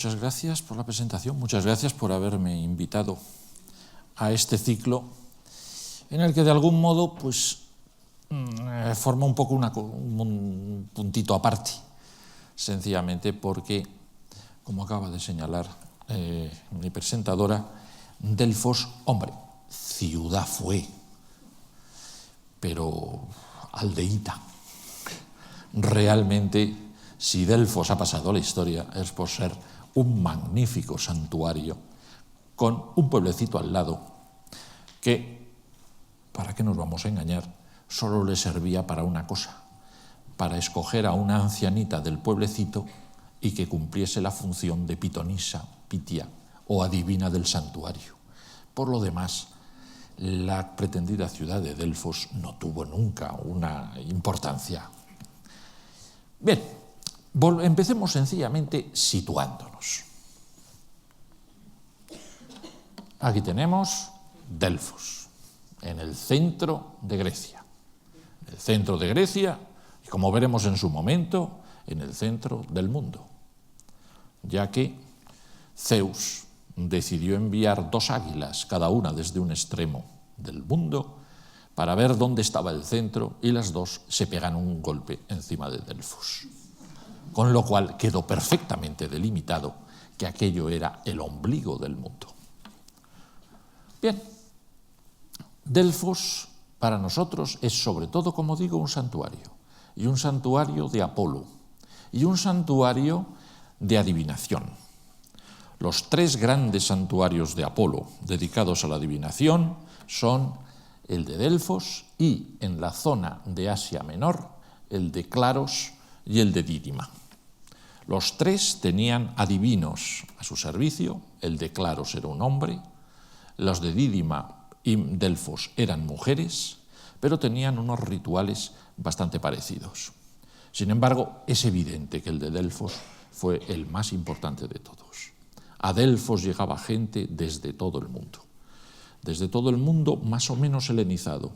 muchas gracias por la presentación, muchas gracias por haberme invitado a este ciclo en el que de algún modo pues, forma un poco un puntito aparte, sencillamente porque, como acaba de señalar mi presentadora, Delfos, hombre, ciudad fue, pero aldeíta. Realmente, si Delfos ha pasado a la historia es por ser un magnífico santuario con un pueblecito al lado que, ¿para qué nos vamos a engañar?, solo le servía para una cosa, para escoger a una ancianita del pueblecito y que cumpliese la función de pitonisa, pitia o adivina del santuario. Por lo demás, la pretendida ciudad de Delfos no tuvo nunca una importancia. Bien, empecemos sencillamente situándonos. Aquí tenemos Delfos, en el centro de Grecia. El centro de Grecia, y como veremos en su momento, en el centro del mundo, ya que Zeus decidió enviar 2 águilas, cada una desde un extremo del mundo, para ver dónde estaba el centro, y las 2 se pegan un golpe encima de Delfos. Con lo cual quedó perfectamente delimitado que aquello era el ombligo del mundo. Bien, Delfos para nosotros es sobre todo, como digo, un santuario, y un santuario de Apolo, y un santuario de adivinación. Los 3 grandes santuarios de Apolo dedicados a la adivinación son el de Delfos y, en la zona de Asia Menor, el de Claros y el de Dídima. Los 3 tenían adivinos a su servicio. El de Claros era un hombre, los de Dídima y Delfos eran mujeres, pero tenían unos rituales bastante parecidos. Sin embargo, es evidente que el de Delfos fue el más importante de todos. A Delfos llegaba gente desde todo el mundo. Desde todo el mundo más o menos helenizado.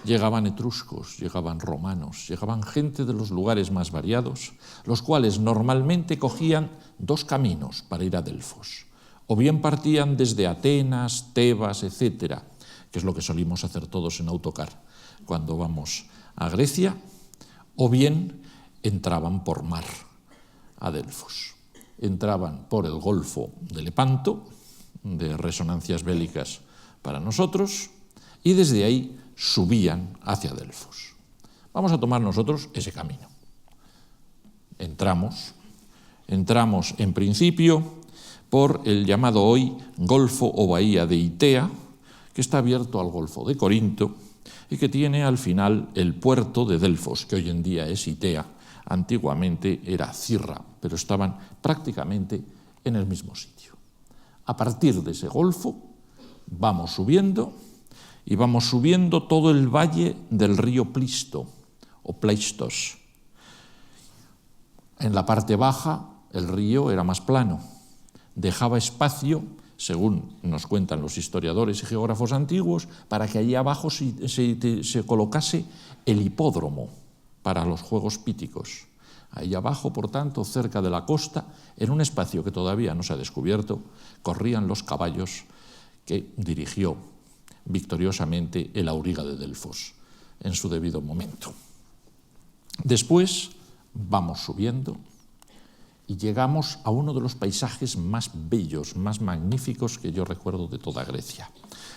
Llegaban etruscos, llegaban romanos, llegaban gente de los lugares más variados, los cuales normalmente cogían 2 caminos para ir a Delfos. O bien partían desde Atenas, Tebas, etcétera, que es lo que solimos hacer todos en autocar cuando vamos a Grecia, o bien entraban por mar a Delfos. Entraban por el Golfo de Lepanto, de resonancias bélicas para nosotros, y desde ahí subían hacia Delfos. Vamos a tomar nosotros ese camino. Entramos en principio por el llamado hoy Golfo o Bahía de Itea, que está abierto al Golfo de Corinto y que tiene al final el puerto de Delfos, que hoy en día es Itea. Antiguamente era Cirra, pero estaban prácticamente en el mismo sitio. A partir de ese golfo vamos subiendo, y vamos subiendo todo el valle del río Plisto, o Pleistos. En la parte baja el río era más plano, dejaba espacio, según nos cuentan los historiadores y geógrafos antiguos, para que allí abajo se colocase el hipódromo para los Juegos Píticos. Ahí abajo, por tanto, cerca de la costa, en un espacio que todavía no se ha descubierto, corrían los caballos que dirigió victoriosamente el auriga de Delfos en su debido momento. Después vamos subiendo y llegamos a uno de los paisajes más bellos, más magníficos que yo recuerdo de toda Grecia.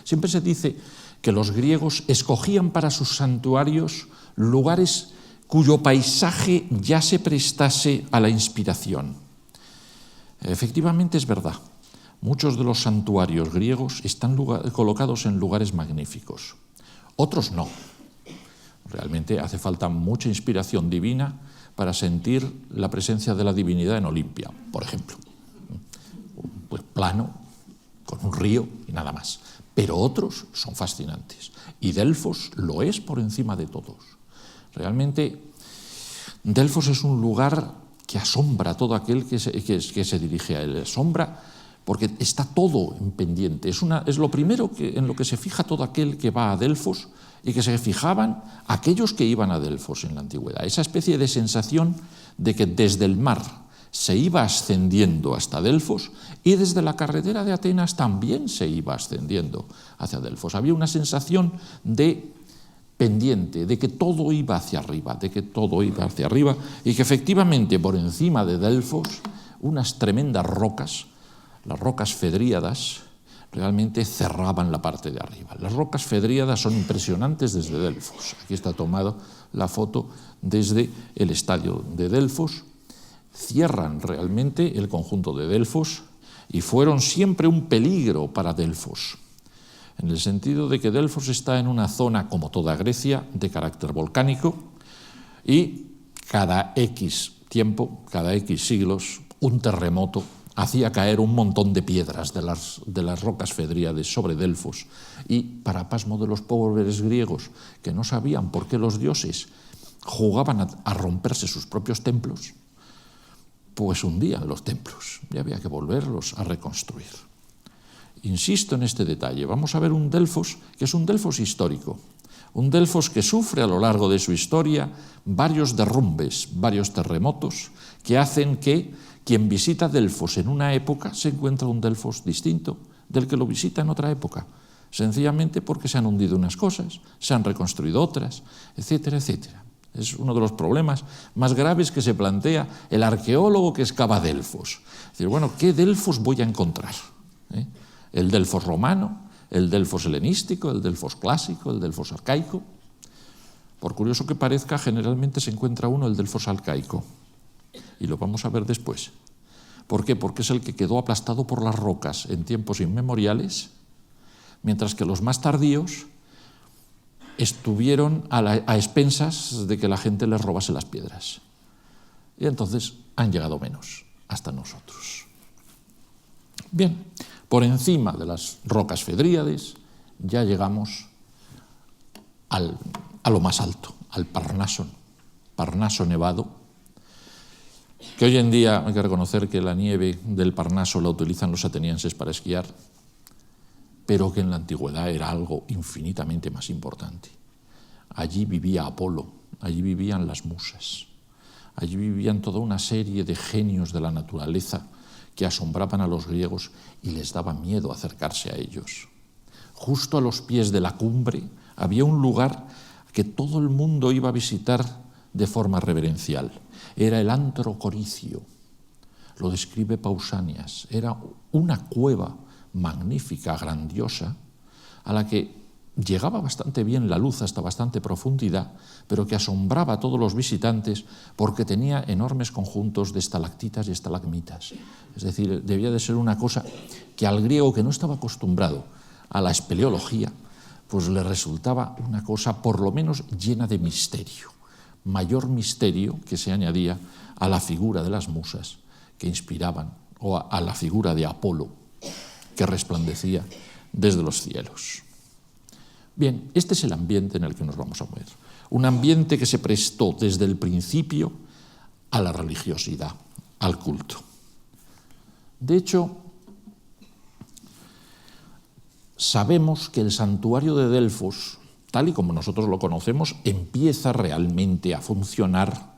Siempre se dice que los griegos escogían para sus santuarios lugares cuyo paisaje ya se prestase a la inspiración. Efectivamente es verdad. Muchos de los santuarios griegos están colocados en lugares magníficos. Otros no. Realmente hace falta mucha inspiración divina para sentir la presencia de la divinidad en Olimpia, por ejemplo. Pues plano, con un río y nada más. Pero otros son fascinantes. Y Delfos lo es por encima de todos. Realmente, Delfos es un lugar que asombra a todo aquel que se dirige a él. Asombra porque está todo en pendiente. Es lo primero en lo que se fija todo aquel que va a Delfos y que se fijaban aquellos que iban a Delfos en la antigüedad. Esa especie de sensación de que desde el mar se iba ascendiendo hasta Delfos y desde la carretera de Atenas también se iba ascendiendo hacia Delfos. Había una sensación de pendiente, de que todo iba hacia arriba, y que efectivamente por encima de Delfos unas tremendas rocas, las rocas fedríadas, realmente cerraban la parte de arriba. Las rocas fedríadas son impresionantes desde Delfos. Aquí está tomada la foto desde el estadio de Delfos. Cierran realmente el conjunto de Delfos y fueron siempre un peligro para Delfos, en el sentido de que Delfos está en una zona, como toda Grecia, de carácter volcánico, y cada X tiempo, cada X siglos, un terremoto hacía caer un montón de piedras de las rocas fedríades sobre Delfos. Y para pasmo de los pobres griegos, que no sabían por qué los dioses jugaban a romperse sus propios templos, pues hundían los templos y había que volverlos a reconstruir. Insisto en este detalle. Vamos a ver un Delfos que es un Delfos histórico, un Delfos que sufre a lo largo de su historia varios derrumbes, varios terremotos, que hacen que quien visita Delfos en una época se encuentra un Delfos distinto del que lo visita en otra época, sencillamente porque se han hundido unas cosas, se han reconstruido otras, etcétera, etcétera. Es uno de los problemas más graves que se plantea el arqueólogo que excava Delfos. Es decir, bueno, ¿qué Delfos voy a encontrar? ¿El Delfos romano, el Delfos helenístico, el Delfos clásico, el Delfos arcaico? Por curioso que parezca, generalmente se encuentra uno el Delfos arcaico, y lo vamos a ver después. ¿Por qué? Porque es el que quedó aplastado por las rocas en tiempos inmemoriales, mientras que los más tardíos estuvieron a expensas de que la gente les robase las piedras. Y entonces han llegado menos hasta nosotros. Bien, por encima de las rocas fedríades ya llegamos a lo más alto, al Parnaso nevado, que hoy en día hay que reconocer que la nieve del Parnaso la utilizan los atenienses para esquiar, pero que en la antigüedad era algo infinitamente más importante. Allí vivía Apolo, allí vivían las musas, allí vivían toda una serie de genios de la naturaleza que asombraban a los griegos y les daba miedo acercarse a ellos. Justo a los pies de la cumbre había un lugar que todo el mundo iba a visitar de forma reverencial. Era el Antro Coricio, lo describe Pausanias. Era una cueva magnífica, grandiosa, a la que llegaba bastante bien la luz hasta bastante profundidad, pero que asombraba a todos los visitantes porque tenía enormes conjuntos de estalactitas y estalagmitas. Es decir, debía de ser una cosa que al griego, que no estaba acostumbrado a la espeleología, pues le resultaba una cosa por lo menos llena de misterio, mayor misterio que se añadía a la figura de las musas que inspiraban, o a la figura de Apolo que resplandecía desde los cielos. Bien, este es el ambiente en el que nos vamos a mover. Un ambiente que se prestó desde el principio a la religiosidad, al culto. De hecho, sabemos que el santuario de Delfos, tal y como nosotros lo conocemos, empieza realmente a funcionar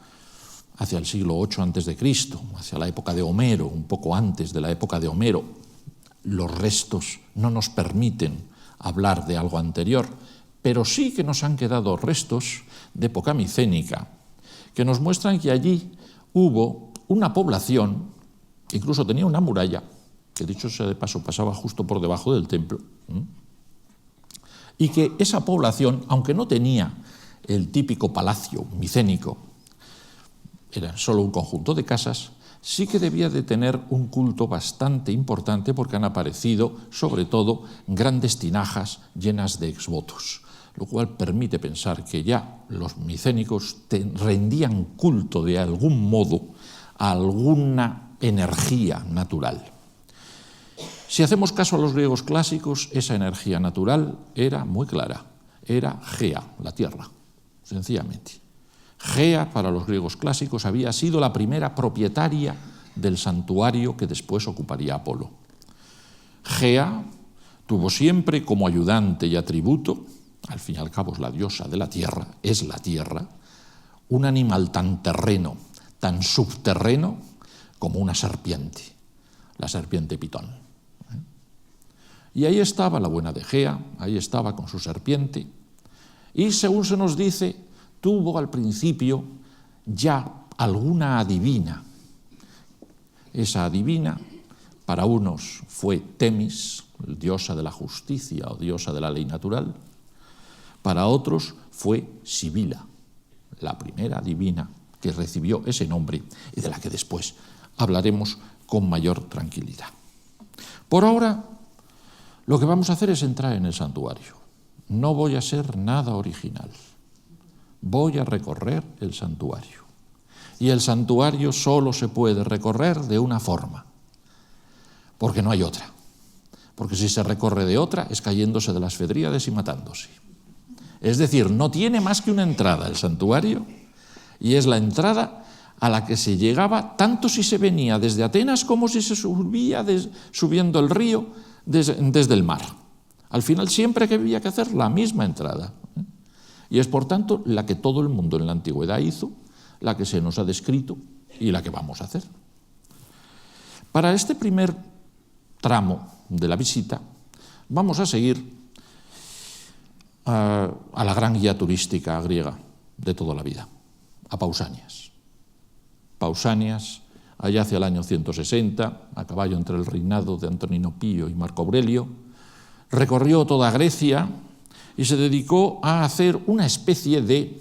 hacia el siglo VIII a.C., hacia la época de Homero, un poco antes de la época de Homero. Los restos no nos permiten hablar de algo anterior, pero sí que nos han quedado restos de época micénica, que nos muestran que allí hubo una población, que incluso tenía una muralla, que dicho sea de paso pasaba justo por debajo del templo, y que esa población, aunque no tenía el típico palacio micénico, era solo un conjunto de casas, sí que debía de tener un culto bastante importante, porque han aparecido, sobre todo, grandes tinajas llenas de exvotos, lo cual permite pensar que ya los micénicos rendían culto de algún modo a alguna energía natural. Si hacemos caso a los griegos clásicos, esa energía natural era muy clara, era Gea, la tierra, sencillamente. Gea, para los griegos clásicos, había sido la primera propietaria del santuario que después ocuparía Apolo. Gea tuvo siempre como ayudante y atributo, al fin y al cabo es la diosa de la tierra, es la tierra, un animal tan terreno, tan subterreno, como una serpiente, la serpiente Pitón. Y ahí estaba la buena de Gea, ahí estaba con su serpiente, y según se nos dice, tuvo al principio ya alguna adivina. Esa adivina para unos fue Temis, diosa de la justicia o diosa de la ley natural, para otros fue Sibila, la primera adivina que recibió ese nombre y de la que después hablaremos con mayor tranquilidad. Por ahora, lo que vamos a hacer es entrar en el santuario. No voy a ser nada original. Voy a recorrer el santuario. Y el santuario solo se puede recorrer de una forma, porque no hay otra. Porque si se recorre de otra, es cayéndose de las Fedríades y matándose. Es decir, no tiene más que una entrada el santuario, y es la entrada a la que se llegaba tanto si se venía desde Atenas como si se subía subiendo el río desde el mar. Al final siempre que había que hacer la misma entrada. Y es por tanto la que todo el mundo en la antigüedad hizo, la que se nos ha descrito y la que vamos a hacer. Para este primer tramo de la visita vamos a seguir a la gran guía turística griega de toda la vida, a Pausanias. Pausanias, allá hacia el año 160, a caballo entre el reinado de Antonino Pío y Marco Aurelio, recorrió toda Grecia y se dedicó a hacer una especie de,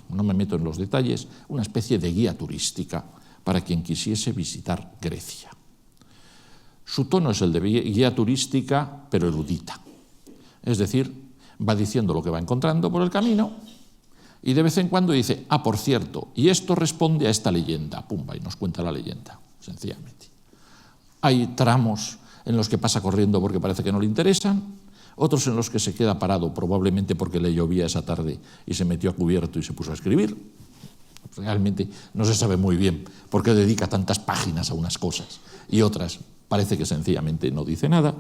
no me meto en los detalles, una especie de guía turística para quien quisiese visitar Grecia. Su tono es el de guía turística, pero erudita. Es decir, va diciendo lo que va encontrando por el camino y de vez en cuando dice, por cierto, y esto responde a esta leyenda, pumba, y nos cuenta la leyenda, sencillamente. Hay tramos en los que pasa corriendo porque parece que no le interesan, otros en los que se queda parado, probablemente porque le llovía esa tarde y se metió a cubierto y se puso a escribir. Realmente no se sabe muy bien por qué dedica tantas páginas a unas cosas y otras parece que sencillamente no dice nada.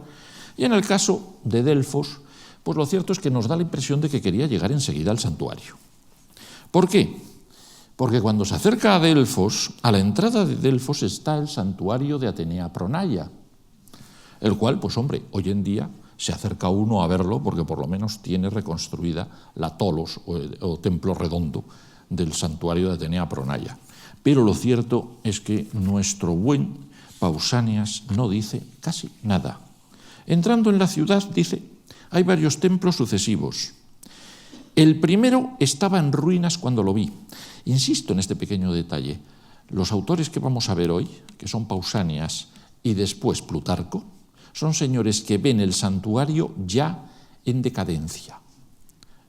Y en el caso de Delfos, pues lo cierto es que nos da la impresión de que quería llegar enseguida al santuario. ¿Por qué? Porque cuando se acerca a Delfos, a la entrada de Delfos está el santuario de Atenea Pronaia, el cual, pues hombre, hoy en día se acerca uno a verlo porque por lo menos tiene reconstruida la tolos o templo redondo del santuario de Atenea Pronaia. Pero lo cierto es que nuestro buen Pausanias no dice casi nada. Entrando en la ciudad, dice, hay varios templos sucesivos. El primero estaba en ruinas cuando lo vi. Insisto en este pequeño detalle. Los autores que vamos a ver hoy, que son Pausanias y después Plutarco, son señores que ven el santuario ya en decadencia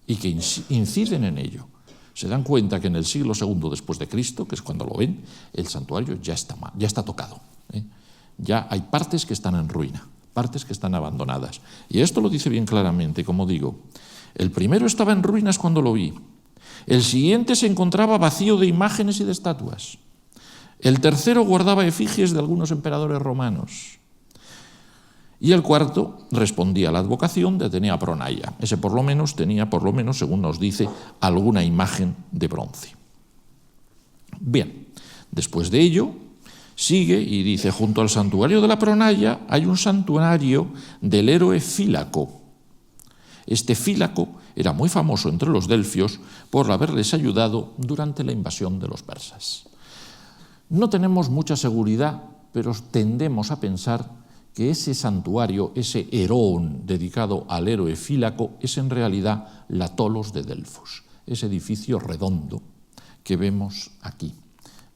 y que inciden en ello. Se dan cuenta que en el siglo II después de Cristo, que es cuando lo ven, el santuario ya está mal, ya está tocado. Ya hay partes que están en ruina, partes que están abandonadas. Y esto lo dice bien claramente, como digo. El primero estaba en ruinas cuando lo vi. El siguiente se encontraba vacío de imágenes y de estatuas. El tercero guardaba efigies de algunos emperadores romanos. Y el cuarto respondía a la advocación de Atenea Pronaia. Ese por lo menos tenía, según nos dice, alguna imagen de bronce. Bien, después de ello, sigue y dice, junto al santuario de la Pronaia hay un santuario del héroe Fílaco. Este Fílaco era muy famoso entre los delfios por haberles ayudado durante la invasión de los persas. No tenemos mucha seguridad, pero tendemos a pensar que ese santuario, ese Herón dedicado al héroe Fílaco, es en realidad la Tolos de Delfos, ese edificio redondo que vemos aquí.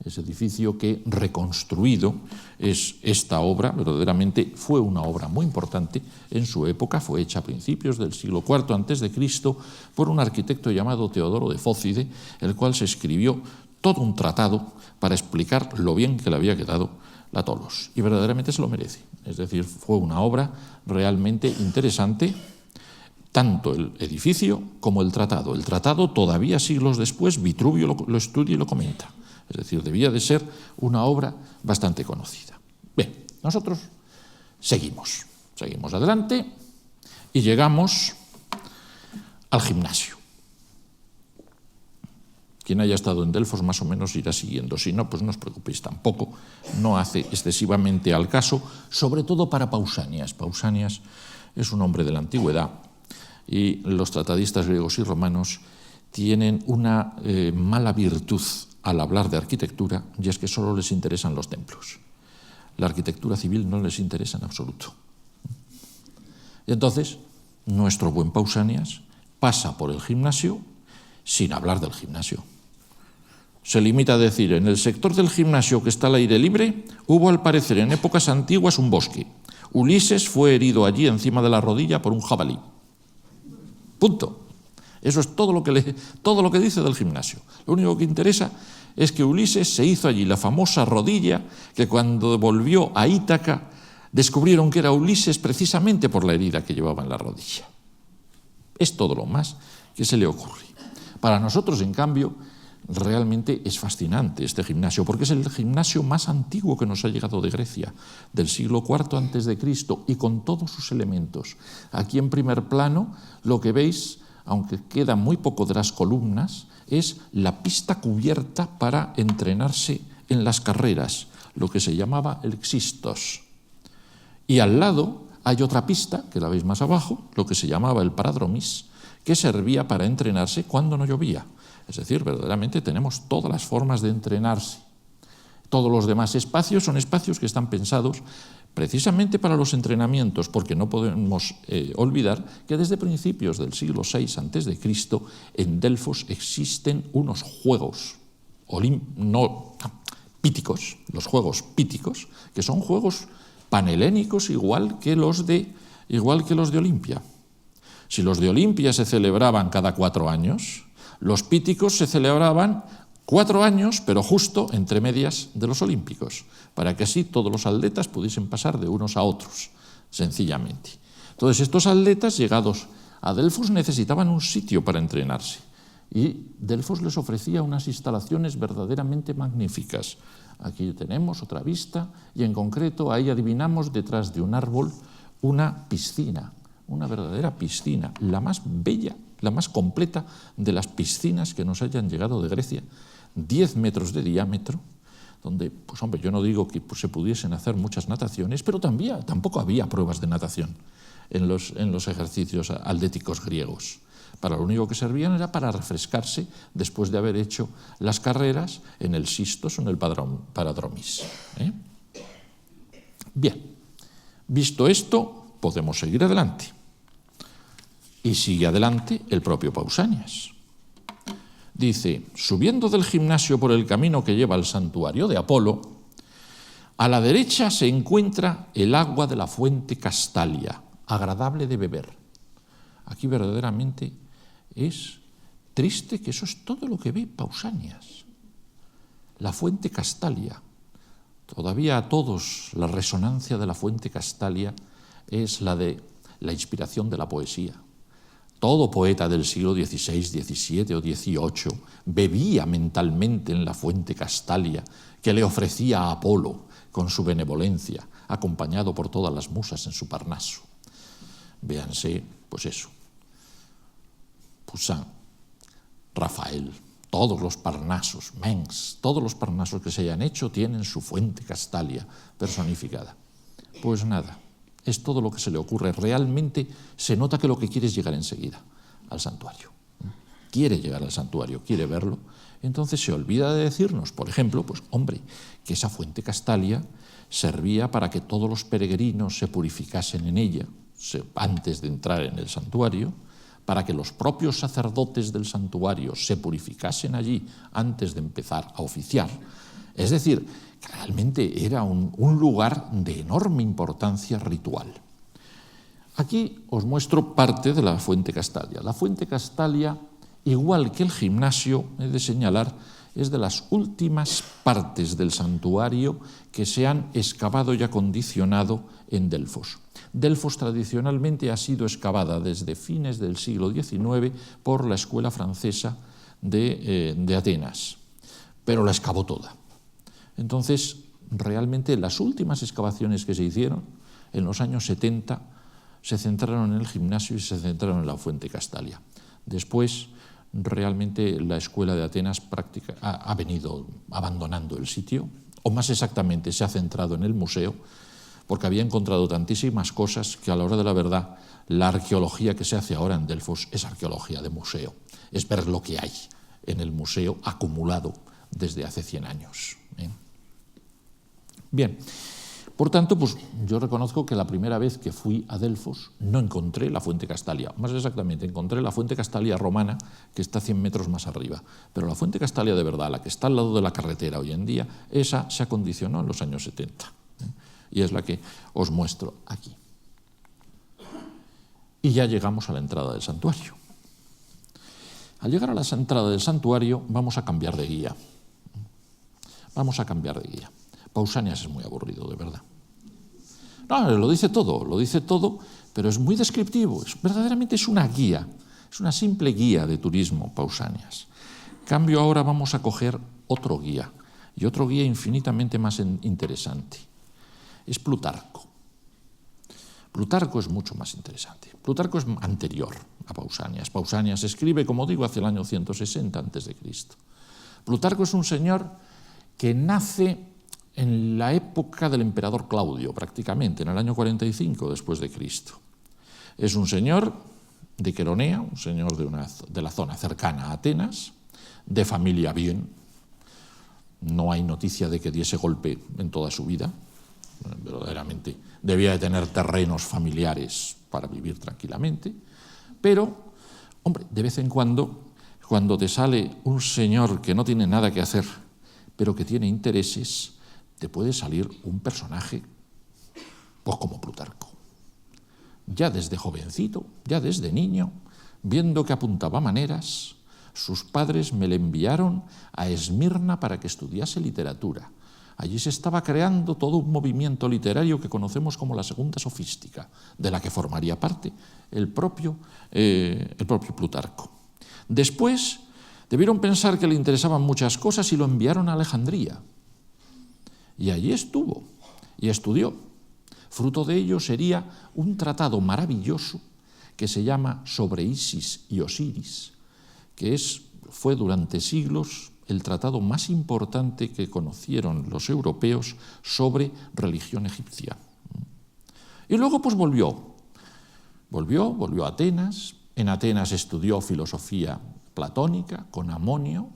Ese edificio que, reconstruido, es esta obra, verdaderamente fue una obra muy importante en su época, fue hecha a principios del siglo IV a.C. por un arquitecto llamado Teodoro de Fócide, el cual se escribió todo un tratado para explicar lo bien que le había quedado la Tolos, y verdaderamente se lo merece. Es decir, fue una obra realmente interesante, tanto el edificio como el tratado. El tratado, todavía siglos después, Vitruvio lo estudia y lo comenta. Es decir, debía de ser una obra bastante conocida. Bien, nosotros seguimos adelante y llegamos al gimnasio. Quien haya estado en Delfos más o menos irá siguiendo. Si no, pues no os preocupéis tampoco. No hace excesivamente al caso, sobre todo para Pausanias. Pausanias es un hombre de la antigüedad y los tratadistas griegos y romanos tienen una mala virtud al hablar de arquitectura, y es que solo les interesan los templos. La arquitectura civil no les interesa en absoluto. Y entonces, nuestro buen Pausanias pasa por el gimnasio sin hablar del gimnasio. Se limita a decir, en el sector del gimnasio que está al aire libre, hubo al parecer en épocas antiguas un bosque. Ulises fue herido allí encima de la rodilla por un jabalí. Punto. Eso es todo lo que dice del gimnasio. Lo único que interesa es que Ulises se hizo allí la famosa rodilla que cuando volvió a Ítaca descubrieron que era Ulises precisamente por la herida que llevaba en la rodilla. Es todo lo más que se le ocurre. Para nosotros, en cambio, realmente es fascinante este gimnasio, porque es el gimnasio más antiguo que nos ha llegado de Grecia, del siglo IV a.C., y con todos sus elementos. Aquí en primer plano lo que veis, aunque queda muy poco de las columnas, es la pista cubierta para entrenarse en las carreras, lo que se llamaba el xistos. Y al lado hay otra pista, que la veis más abajo, lo que se llamaba el paradromis, que servía para entrenarse cuando no llovía. Es decir, verdaderamente tenemos todas las formas de entrenarse. Todos los demás espacios son espacios que están pensados precisamente para los entrenamientos, porque no podemos olvidar que desde principios del siglo VI a.C. en Delfos existen unos juegos píticos, los juegos píticos, que son juegos panhelénicos igual que los de Olimpia. Si los de Olimpia se celebraban cada 4 años, los píticos se celebraban 4 años, pero justo entre medias de los olímpicos, para que así todos los atletas pudiesen pasar de unos a otros, sencillamente. Entonces, estos atletas llegados a Delfos necesitaban un sitio para entrenarse, y Delfos les ofrecía unas instalaciones verdaderamente magníficas. Aquí tenemos otra vista, y en concreto ahí adivinamos detrás de un árbol una piscina, una verdadera piscina, la más bella, la más completa de las piscinas que nos hayan llegado de Grecia, 10 metros de diámetro, donde, pues hombre, yo no digo que se pudiesen hacer muchas nataciones, pero tampoco había pruebas de natación en los ejercicios atléticos griegos. Para lo único que servían era para refrescarse después de haber hecho las carreras en el xistos o en el paradromis. Bien, visto esto, podemos seguir adelante. Y sigue adelante el propio Pausanias. Dice, subiendo del gimnasio por el camino que lleva al santuario de Apolo, a la derecha se encuentra el agua de la fuente Castalia, agradable de beber. Aquí verdaderamente es triste que eso es todo lo que ve Pausanias. La fuente Castalia. Todavía a todos la resonancia de la fuente Castalia es la de la inspiración de la poesía. Todo poeta del siglo XVI, XVII o XVIII bebía mentalmente en la fuente Castalia que le ofrecía a Apolo con su benevolencia, acompañado por todas las musas en su Parnaso. Véanse, pues eso, Poussin, Rafael, todos los Parnasos, Mengs, todos los Parnasos que se hayan hecho tienen su fuente Castalia personificada. Pues nada. Es todo lo que se le ocurre. Realmente se nota que lo que quiere es llegar enseguida al santuario. Quiere llegar al santuario, quiere verlo. Entonces se olvida de decirnos, por ejemplo, pues hombre, que esa fuente Castalia servía para que todos los peregrinos se purificasen en ella antes de entrar en el santuario, para que los propios sacerdotes del santuario se purificasen allí antes de empezar a oficiar. Es decir, realmente era un lugar de enorme importancia ritual. Aquí os muestro parte de la fuente Castalia. La fuente Castalia, igual que el gimnasio, he de señalar, es de las últimas partes del santuario que se han excavado y acondicionado en Delfos. Delfos tradicionalmente ha sido excavada desde fines del siglo XIX por la escuela francesa de Atenas, pero la excavó toda. Entonces, realmente las últimas excavaciones que se hicieron en los años 70 se centraron en el gimnasio y se centraron en la fuente Castalia. Después realmente la escuela de Atenas ha venido abandonando el sitio, o más exactamente se ha centrado en el museo, porque había encontrado tantísimas cosas que a la hora de la verdad la arqueología que se hace ahora en Delfos es arqueología de museo, es ver lo que hay en el museo acumulado desde hace 100 años. Bien, por tanto, pues yo reconozco que la primera vez que fui a Delfos no encontré la fuente Castalia, más exactamente encontré la fuente Castalia romana que está 100 metros más arriba, pero la fuente Castalia de verdad, la que está al lado de la carretera hoy en día, esa se acondicionó en los años 70 y es la que os muestro aquí. Y ya llegamos a la entrada del santuario. Al llegar a la entrada del santuario vamos a cambiar de guía. Vamos a cambiar de guía. Pausanias es muy aburrido, de verdad. No, lo dice todo, pero es muy descriptivo. Verdaderamente es una guía, es una simple guía de turismo, Pausanias. Cambio, ahora vamos a coger otro guía, y otro guía infinitamente más interesante. Es Plutarco. Plutarco es mucho más interesante. Plutarco es anterior a Pausanias. Pausanias escribe, como digo, hacia el año 160 a.C. Plutarco es un señor que nace en la época del emperador Claudio, prácticamente, en el año 45 después de Cristo. Es un señor de Queronea, un señor de la zona cercana a Atenas, de familia bien. No hay noticia de que diese golpe en toda su vida. Verdaderamente debía de tener terrenos familiares para vivir tranquilamente. Pero, hombre, de vez en cuando te sale un señor que no tiene nada que hacer, pero que tiene intereses, te puede salir un personaje pues como Plutarco. Ya desde jovencito, ya desde niño, viendo que apuntaba maneras, sus padres me le enviaron a Esmirna para que estudiase literatura. Allí se estaba creando todo un movimiento literario que conocemos como la Segunda Sofística, de la que formaría parte el propio Plutarco. Después debieron pensar que le interesaban muchas cosas y lo enviaron a Alejandría. Y allí estuvo y estudió. Fruto de ello sería un tratado maravilloso que se llama Sobre Isis y Osiris, que fue durante siglos el tratado más importante que conocieron los europeos sobre religión egipcia. Y luego pues volvió a Atenas. En Atenas estudió filosofía platónica con Amonio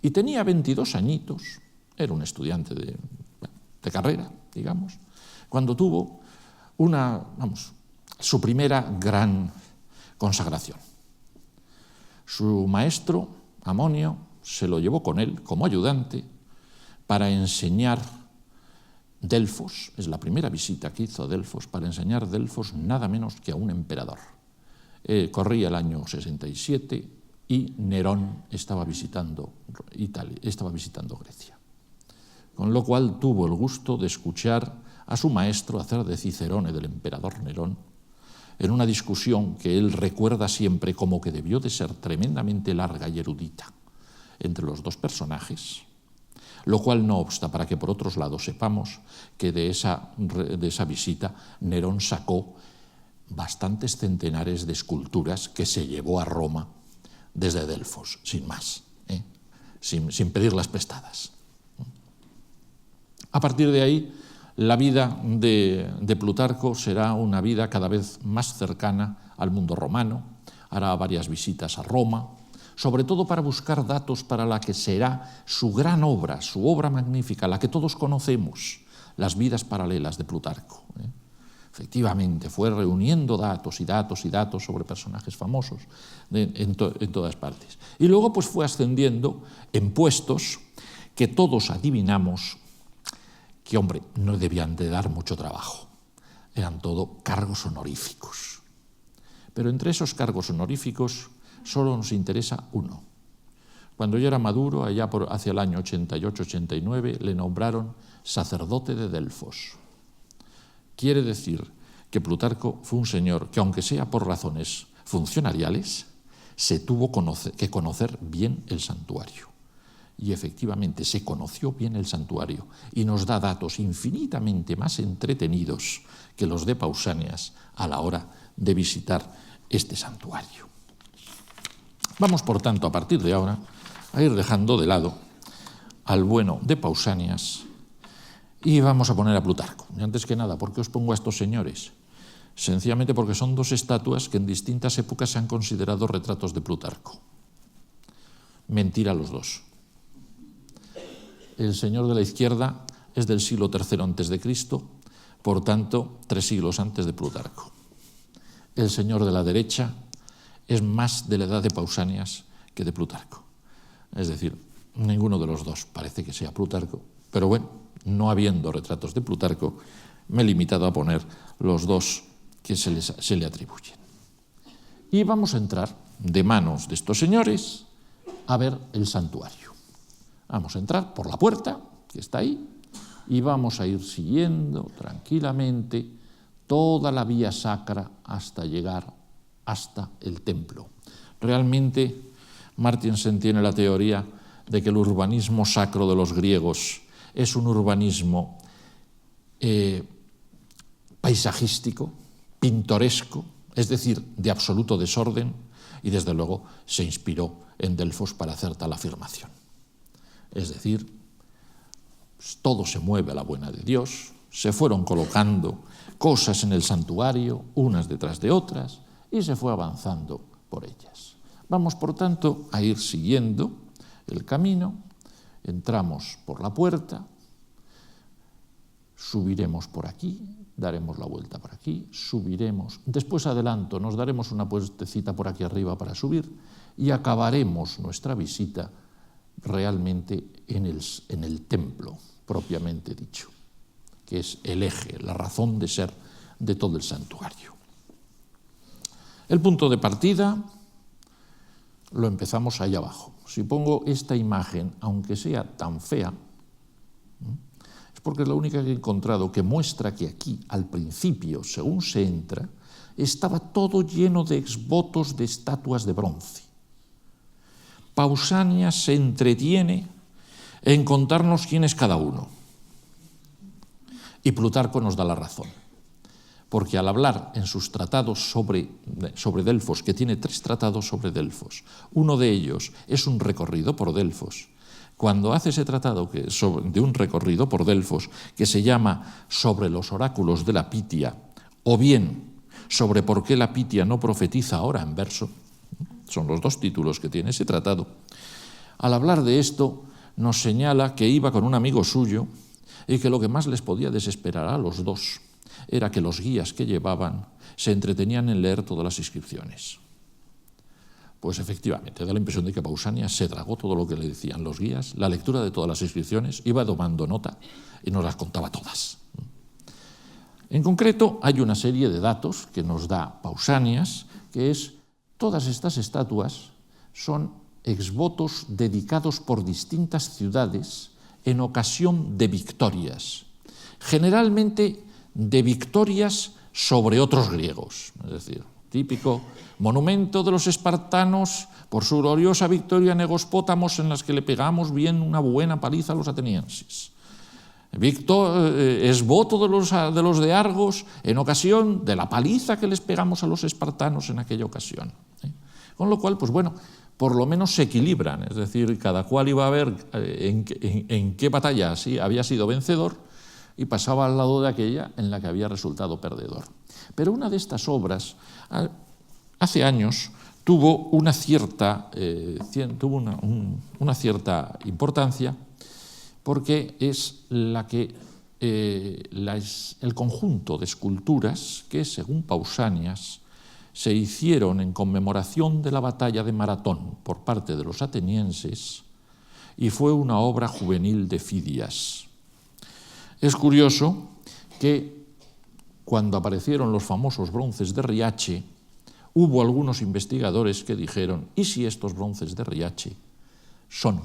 y tenía 22 añitos, era un estudiante de carrera, digamos, cuando tuvo su primera gran consagración. Su maestro, Amonio, se lo llevó con él como ayudante para enseñar Delfos. Es la primera visita que hizo a Delfos, para enseñar Delfos nada menos que a un emperador. Corría el año 67 y Nerón estaba visitando Grecia. Con lo cual tuvo el gusto de escuchar a su maestro hacer de Cicerone del emperador Nerón en una discusión que él recuerda siempre como que debió de ser tremendamente larga y erudita entre los dos personajes, lo cual no obsta para que por otros lados sepamos que de esa visita Nerón sacó bastantes centenares de esculturas que se llevó a Roma desde Delfos, sin más, sin pedirlas prestadas. A partir de ahí, la vida de Plutarco será una vida cada vez más cercana al mundo romano, hará varias visitas a Roma, sobre todo para buscar datos para la que será su gran obra, su obra magnífica, la que todos conocemos, las vidas paralelas de Plutarco. Efectivamente, fue reuniendo datos y datos y datos sobre personajes famosos en todas partes. Y luego pues fue ascendiendo en puestos que todos adivinamos que, hombre, no debían de dar mucho trabajo. Eran todo cargos honoríficos. Pero entre esos cargos honoríficos solo nos interesa uno. Cuando yo era maduro, allá hacia el año 88-89, le nombraron sacerdote de Delfos. Quiere decir que Plutarco fue un señor que, aunque sea por razones funcionariales, se tuvo que conocer bien el santuario. Y efectivamente se conoció bien el santuario y nos da datos infinitamente más entretenidos que los de Pausanias a la hora de visitar este santuario. Vamos, por tanto, a partir de ahora, a ir dejando de lado al bueno de Pausanias y vamos a poner a Plutarco. Y antes que nada, ¿por qué os pongo a estos señores? Sencillamente porque son dos estatuas que en distintas épocas se han considerado retratos de Plutarco. Mentira los dos. El señor de la izquierda es del siglo III a.C., por tanto, 3 siglos antes de Plutarco. El señor de la derecha es más de la edad de Pausanias que de Plutarco. Es decir, ninguno de los dos parece que sea Plutarco, pero bueno, no habiendo retratos de Plutarco, me he limitado a poner los dos que se le atribuyen. Y vamos a entrar de manos de estos señores a ver el santuario. Vamos a entrar por la puerta, que está ahí, y vamos a ir siguiendo tranquilamente toda la vía sacra hasta llegar hasta el templo. Realmente, Martinsen tiene la teoría de que el urbanismo sacro de los griegos es un urbanismo paisajístico, pintoresco, es decir, de absoluto desorden, y desde luego se inspiró en Delfos para hacer tal afirmación. Es decir, todo se mueve a la buena de Dios, se fueron colocando cosas en el santuario, unas detrás de otras, y se fue avanzando por ellas. Vamos, por tanto, a ir siguiendo el camino, entramos por la puerta, subiremos por aquí, daremos la vuelta por aquí, subiremos, después adelanto, nos daremos una puestecita por aquí arriba para subir y acabaremos nuestra visita realmente en el templo, propiamente dicho, que es el eje, la razón de ser de todo el santuario. El punto de partida lo empezamos ahí abajo. Si pongo esta imagen, aunque sea tan fea, es porque es la única que he encontrado que muestra que aquí, al principio, según se entra, estaba todo lleno de exvotos de estatuas de bronce. Pausanias se entretiene en contarnos quién es cada uno. Y Plutarco nos da la razón. Porque al hablar en sus tratados sobre Delfos, que tiene 3 tratados sobre Delfos, uno de ellos es un recorrido por Delfos. Cuando hace ese tratado de un recorrido por Delfos, que se llama Sobre los oráculos de la Pitia, o bien sobre por qué la Pitia no profetiza ahora en verso, son los 2 títulos que tiene ese tratado, al hablar de esto nos señala que iba con un amigo suyo y que lo que más les podía desesperar a los dos era que los guías que llevaban se entretenían en leer todas las inscripciones. Pues efectivamente, da la impresión de que Pausanias se tragó todo lo que le decían los guías, la lectura de todas las inscripciones, iba tomando nota y nos las contaba todas. En concreto, hay una serie de datos que nos da Pausanias, que es todas estas estatuas son exvotos dedicados por distintas ciudades en ocasión de victorias, generalmente de victorias sobre otros griegos, es decir, típico monumento de los espartanos por su gloriosa victoria en Egospótamos, en las que le pegamos bien una buena paliza a los atenienses. Esvoto de los de Argos en ocasión de la paliza que les pegamos a los espartanos en aquella ocasión. Con lo cual, pues bueno, por lo menos se equilibran, es decir, cada cual iba a ver en qué batalla había sido vencedor y pasaba al lado de aquella en la que había resultado perdedor. Pero una de estas obras, hace años, tuvo una cierta importancia porque es la que el conjunto de esculturas que, según Pausanias, se hicieron en conmemoración de la batalla de Maratón por parte de los atenienses y fue una obra juvenil de Fidias. Es curioso que cuando aparecieron los famosos bronces de Riace, hubo algunos investigadores que dijeron, ¿y si estos bronces de Riace son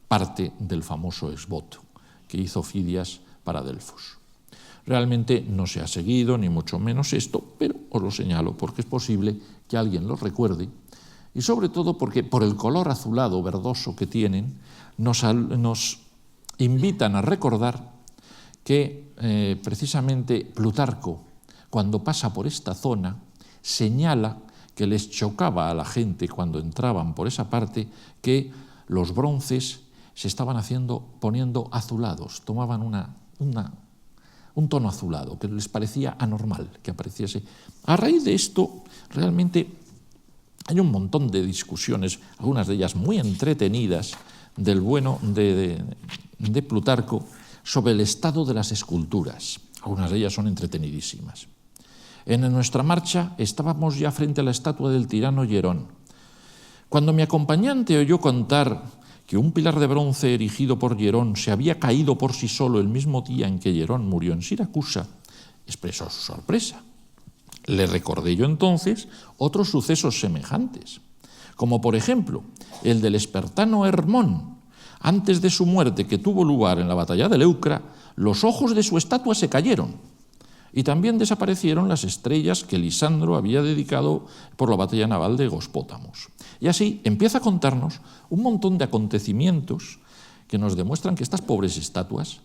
parte del famoso esvoto que hizo Fidias para Delfos? Realmente no se ha seguido, ni mucho menos esto, pero os lo señalo porque es posible que alguien lo recuerde y sobre todo porque por el color azulado verdoso que tienen nos invitan a recordar que precisamente Plutarco, cuando pasa por esta zona, señala que les chocaba a la gente cuando entraban por esa parte que los bronces se estaban poniendo azulados, tomaban un tono azulado, que les parecía anormal que apareciese. A raíz de esto, realmente hay un montón de discusiones, algunas de ellas muy entretenidas, del bueno de Plutarco, sobre el estado de las esculturas. Algunas de ellas son entretenidísimas. En nuestra marcha estábamos ya frente a la estatua del tirano Hierón. Cuando mi acompañante oyó contar que un pilar de bronce erigido por Hierón se había caído por sí solo el mismo día en que Hierón murió en Siracusa, expresó su sorpresa. Le recordé yo entonces otros sucesos semejantes, como por ejemplo el del espartano Hermón. Antes de su muerte, que tuvo lugar en la batalla de Leucra, los ojos de su estatua se cayeron y también desaparecieron las estrellas que Lisandro había dedicado por la batalla naval de Gospótamos. Y así empieza a contarnos un montón de acontecimientos que nos demuestran que estas pobres estatuas,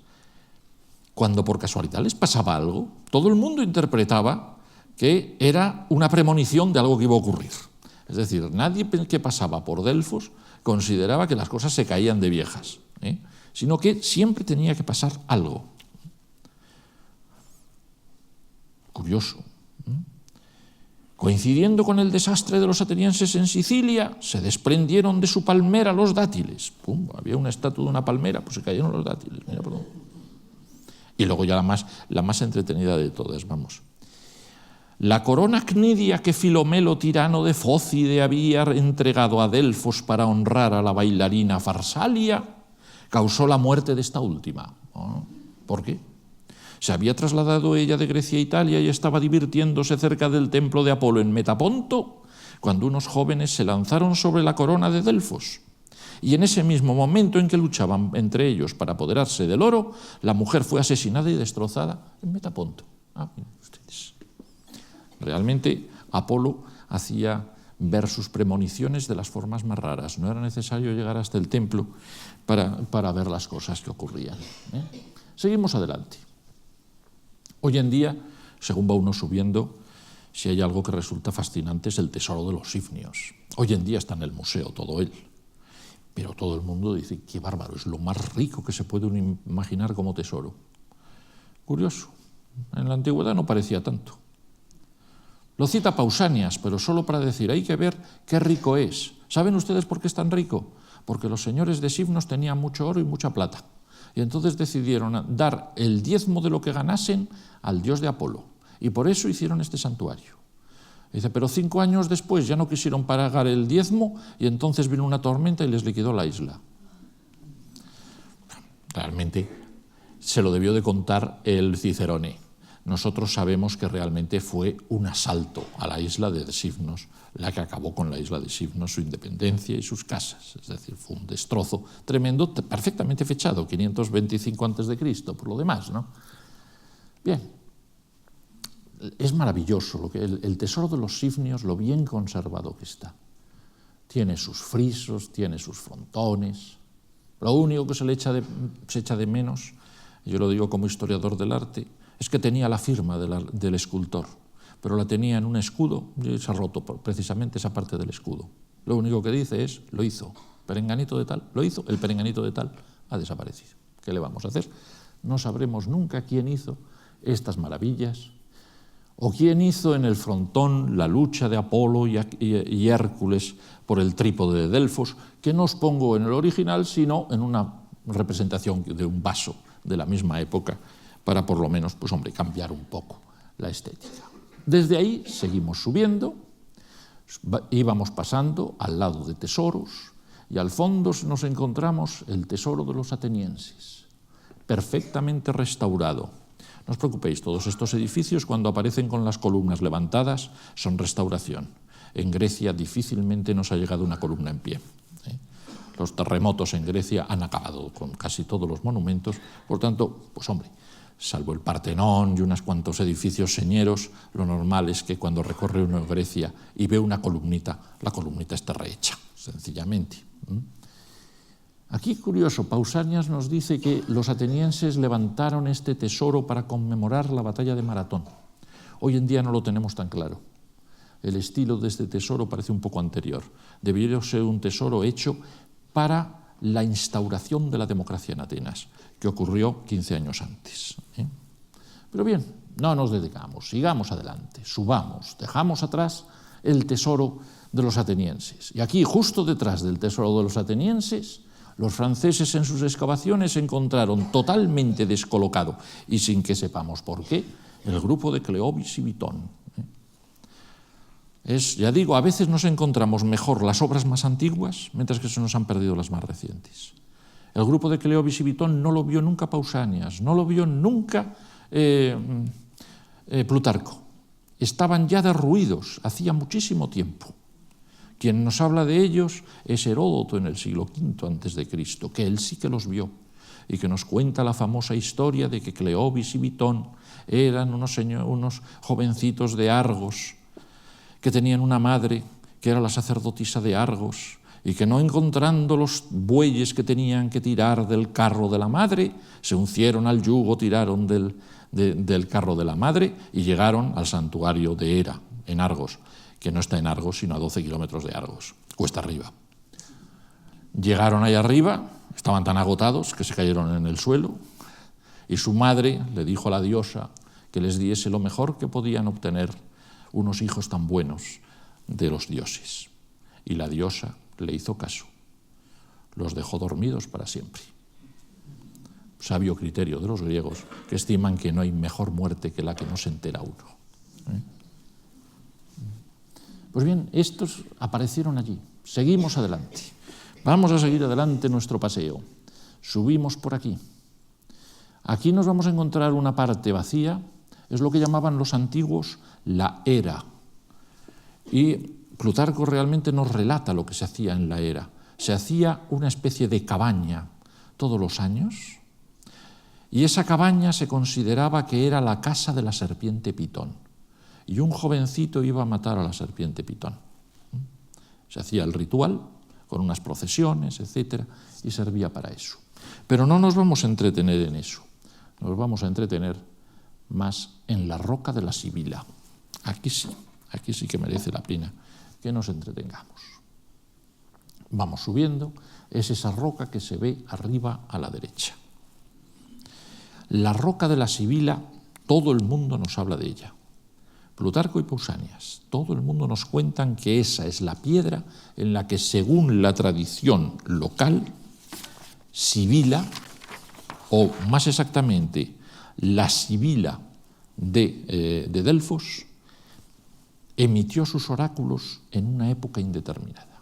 cuando por casualidad les pasaba algo, todo el mundo interpretaba que era una premonición de algo que iba a ocurrir. Es decir, nadie que pasaba por Delfos consideraba que las cosas se caían de viejas, sino que siempre tenía que pasar algo. Curioso. Coincidiendo con el desastre de los atenienses en Sicilia, se desprendieron de su palmera los dátiles. ¡Pum! Había una estatua de una palmera, pues se cayeron los dátiles. Mira, perdón. Y luego ya la más entretenida de todas, vamos. La corona cnidia que Filomelo, tirano de Fócide, había entregado a Delfos para honrar a la bailarina Farsalia, causó la muerte de esta última. ¿Por qué? Se había trasladado ella de Grecia a Italia y estaba divirtiéndose cerca del templo de Apolo en Metaponto, cuando unos jóvenes se lanzaron sobre la corona de Delfos. Y en ese mismo momento en que luchaban entre ellos para apoderarse del oro, la mujer fue asesinada y destrozada en Metaponto. Miren ustedes. Realmente Apolo hacía ver sus premoniciones de las formas más raras. No era necesario llegar hasta el templo para ver las cosas que ocurrían. Seguimos adelante. Hoy en día, según va uno subiendo, si hay algo que resulta fascinante es el tesoro de los sifnios. Hoy en día está en el museo todo él. Pero todo el mundo dice, qué bárbaro, es lo más rico que se puede uno imaginar como tesoro. Curioso, en la antigüedad no parecía tanto. Lo cita Pausanias, pero solo para decir, hay que ver qué rico es. ¿Saben ustedes por qué es tan rico? Porque los señores de Sifnos tenían mucho oro y mucha plata. Y entonces decidieron dar el diezmo de lo que ganasen al dios de Apolo. Y por eso hicieron este santuario. Dice, pero 5 años después ya no quisieron pagar el diezmo y entonces vino una tormenta y les liquidó la isla. Realmente se lo debió de contar el Cicerone. Nosotros sabemos que realmente fue un asalto a la isla de Sifnos, la que acabó con la isla de Sifnos, su independencia y sus casas. Es decir, fue un destrozo tremendo, perfectamente fechado, 525 a.C., por lo demás, ¿no? Bien, es maravilloso el tesoro de los sifnios, lo bien conservado que está. Tiene sus frisos, tiene sus frontones. Lo único que se echa de menos, yo lo digo como historiador del arte, es que tenía la firma del escultor, pero la tenía en un escudo y se ha roto precisamente esa parte del escudo. Lo único que dice es, lo hizo, perenganito de tal, lo hizo, el perenganito de tal ha desaparecido. ¿Qué le vamos a hacer? No sabremos nunca quién hizo estas maravillas o quién hizo en el frontón la lucha de Apolo y Hércules por el trípode de Delfos, que no os pongo en el original, sino en una representación de un vaso de la misma época, para por lo menos, pues hombre, cambiar un poco la estética. Desde ahí seguimos subiendo, íbamos pasando al lado de tesoros y al fondo nos encontramos el tesoro de los atenienses, perfectamente restaurado. No os preocupéis, todos estos edificios cuando aparecen con las columnas levantadas son restauración. En Grecia difícilmente nos ha llegado una columna en pie. Los terremotos en Grecia han acabado con casi todos los monumentos, por tanto, pues hombre, salvo el Partenón y unos cuantos edificios señeros, lo normal es que cuando recorre uno Grecia y ve una columnita, la columnita está rehecha, sencillamente. Aquí, curioso, Pausanias nos dice que los atenienses levantaron este tesoro para conmemorar la batalla de Maratón. Hoy en día no lo tenemos tan claro. el estilo de este tesoro parece un poco anterior. Debió ser un tesoro hecho para la instauración de la democracia en Atenas, que ocurrió 15 años antes. Pero bien, no nos dedicamos, sigamos adelante, subamos, dejamos atrás el tesoro de los atenienses. Y aquí, justo detrás del tesoro de los atenienses, los franceses en sus excavaciones encontraron totalmente descolocado, y sin que sepamos por qué, el grupo de Cleobis y Bitón. Ya digo, a veces nos encontramos mejor las obras más antiguas, mientras que se nos han perdido las más recientes. El grupo de Cleobis y Bitón no lo vio nunca Pausanias, no lo vio nunca Plutarco. Estaban ya derruidos hacía muchísimo tiempo. Quien nos habla de ellos es Heródoto en el siglo V a.C., que él sí que los vio y que nos cuenta la famosa historia de que Cleobis y Bitón eran unos jovencitos de Argos que tenían una madre que era la sacerdotisa de Argos y que no encontrando los bueyes que tenían que tirar del carro de la madre, se uncieron al yugo, tiraron del carro de la madre y llegaron al santuario de Hera, en Argos, que no está en Argos, sino a 12 kilómetros de Argos, cuesta arriba. Llegaron ahí arriba, estaban tan agotados que se cayeron en el suelo, y su madre le dijo a la diosa que les diese lo mejor que podían obtener unos hijos tan buenos de los dioses. Y la diosa le hizo caso, los dejó dormidos para siempre. Sabio criterio de los griegos, que estiman que no hay mejor muerte que la que no se entera uno. Pues bien, estos aparecieron allí. Seguimos adelante. Vamos a seguir adelante nuestro paseo. Subimos por aquí. Aquí nos vamos a encontrar una parte vacía, es lo que llamaban los antiguos la era. Y Plutarco realmente nos relata lo que se hacía en la era. Se hacía una especie de cabaña todos los años, y esa cabaña se consideraba que era la casa de la serpiente Pitón. Y un jovencito iba a matar a la serpiente Pitón. Se hacía el ritual con unas procesiones, etc., y servía para eso. Pero no nos vamos a entretener en eso. Nos vamos a entretener más en la roca de la Sibila. Aquí sí que merece la pena que nos entretengamos. Vamos subiendo, es esa roca que se ve arriba a la derecha. La roca de la Sibila, todo el mundo nos habla de ella. Plutarco y Pausanias, todo el mundo nos cuentan que esa es la piedra en la que, según la tradición local, Sibila, o más exactamente, la Sibila de Delfos, emitió sus oráculos en una época indeterminada.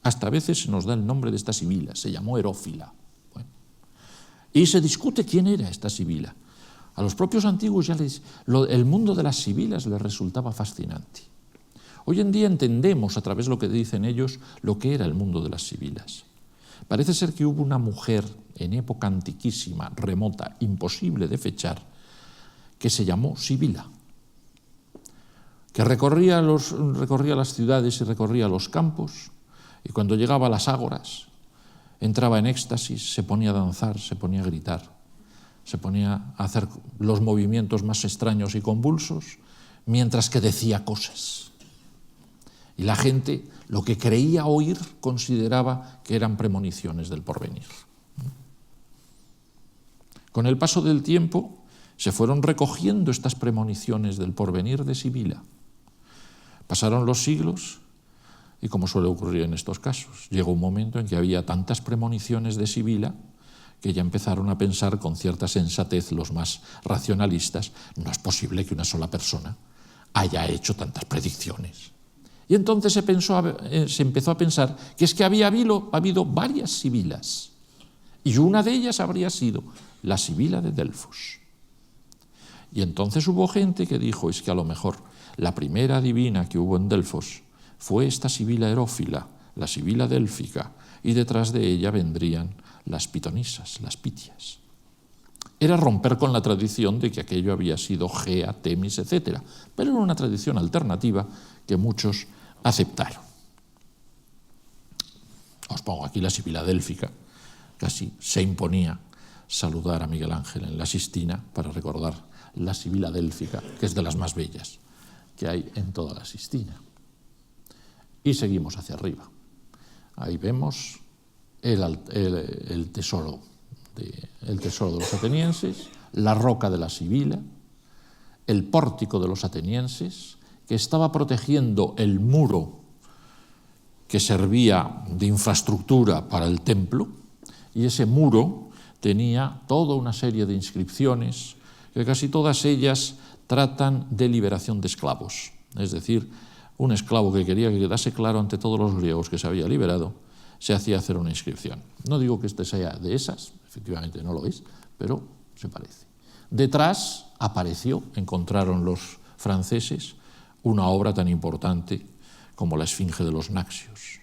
Hasta a veces se nos da el nombre de esta Sibila, se llamó Herófila. Bueno, y se discute quién era esta Sibila. A los propios antiguos el mundo de las sibilas les resultaba fascinante. Hoy en día entendemos, a través de lo que dicen ellos, lo que era el mundo de las sibilas. Parece ser que hubo una mujer en época antiquísima, remota, imposible de fechar, que se llamó Sibila, que recorría las ciudades y recorría los campos, y cuando llegaba a las ágoras, entraba en éxtasis, se ponía a danzar, se ponía a gritar, se ponía a hacer los movimientos más extraños y convulsos, mientras que decía cosas. Y la gente, lo que creía oír, consideraba que eran premoniciones del porvenir. Con el paso del tiempo, se fueron recogiendo estas premoniciones del porvenir de Sibila. Pasaron los siglos, y como suele ocurrir en estos casos, llegó un momento en que había tantas premoniciones de Sibila que ya empezaron a pensar con cierta sensatez los más racionalistas, no es posible que una sola persona haya hecho tantas predicciones. Y entonces se empezó a pensar que es que había habido varias Sibilas, y una de ellas habría sido la Sibila de Delfos. Y entonces hubo gente que dijo, es que a lo mejor la primera divina que hubo en Delfos fue esta Sibila Herófila, la Sibila délfica, y detrás de ella vendrían las pitonisas, las pitias. Era romper con la tradición de que aquello había sido Gea, Temis, etc., pero era una tradición alternativa que muchos aceptaron. Os pongo aquí la Sibila délfica, casi se imponía saludar a Miguel Ángel en la Sistina para recordar la Sibila délfica, que es de las más bellas que hay en toda la Sistina. Y seguimos hacia arriba. Ahí vemos el tesoro de los atenienses, la roca de la Sibila, el pórtico de los atenienses, que estaba protegiendo el muro que servía de infraestructura para el templo, y ese muro tenía toda una serie de inscripciones, que casi todas ellas tratan de liberación de esclavos. Es decir, un esclavo que quería que quedase claro ante todos los griegos que se había liberado, se hacía hacer una inscripción. No digo que este sea de esas, efectivamente no lo es, pero se parece. Detrás encontraron los franceses una obra tan importante como la Esfinge de los Naxios.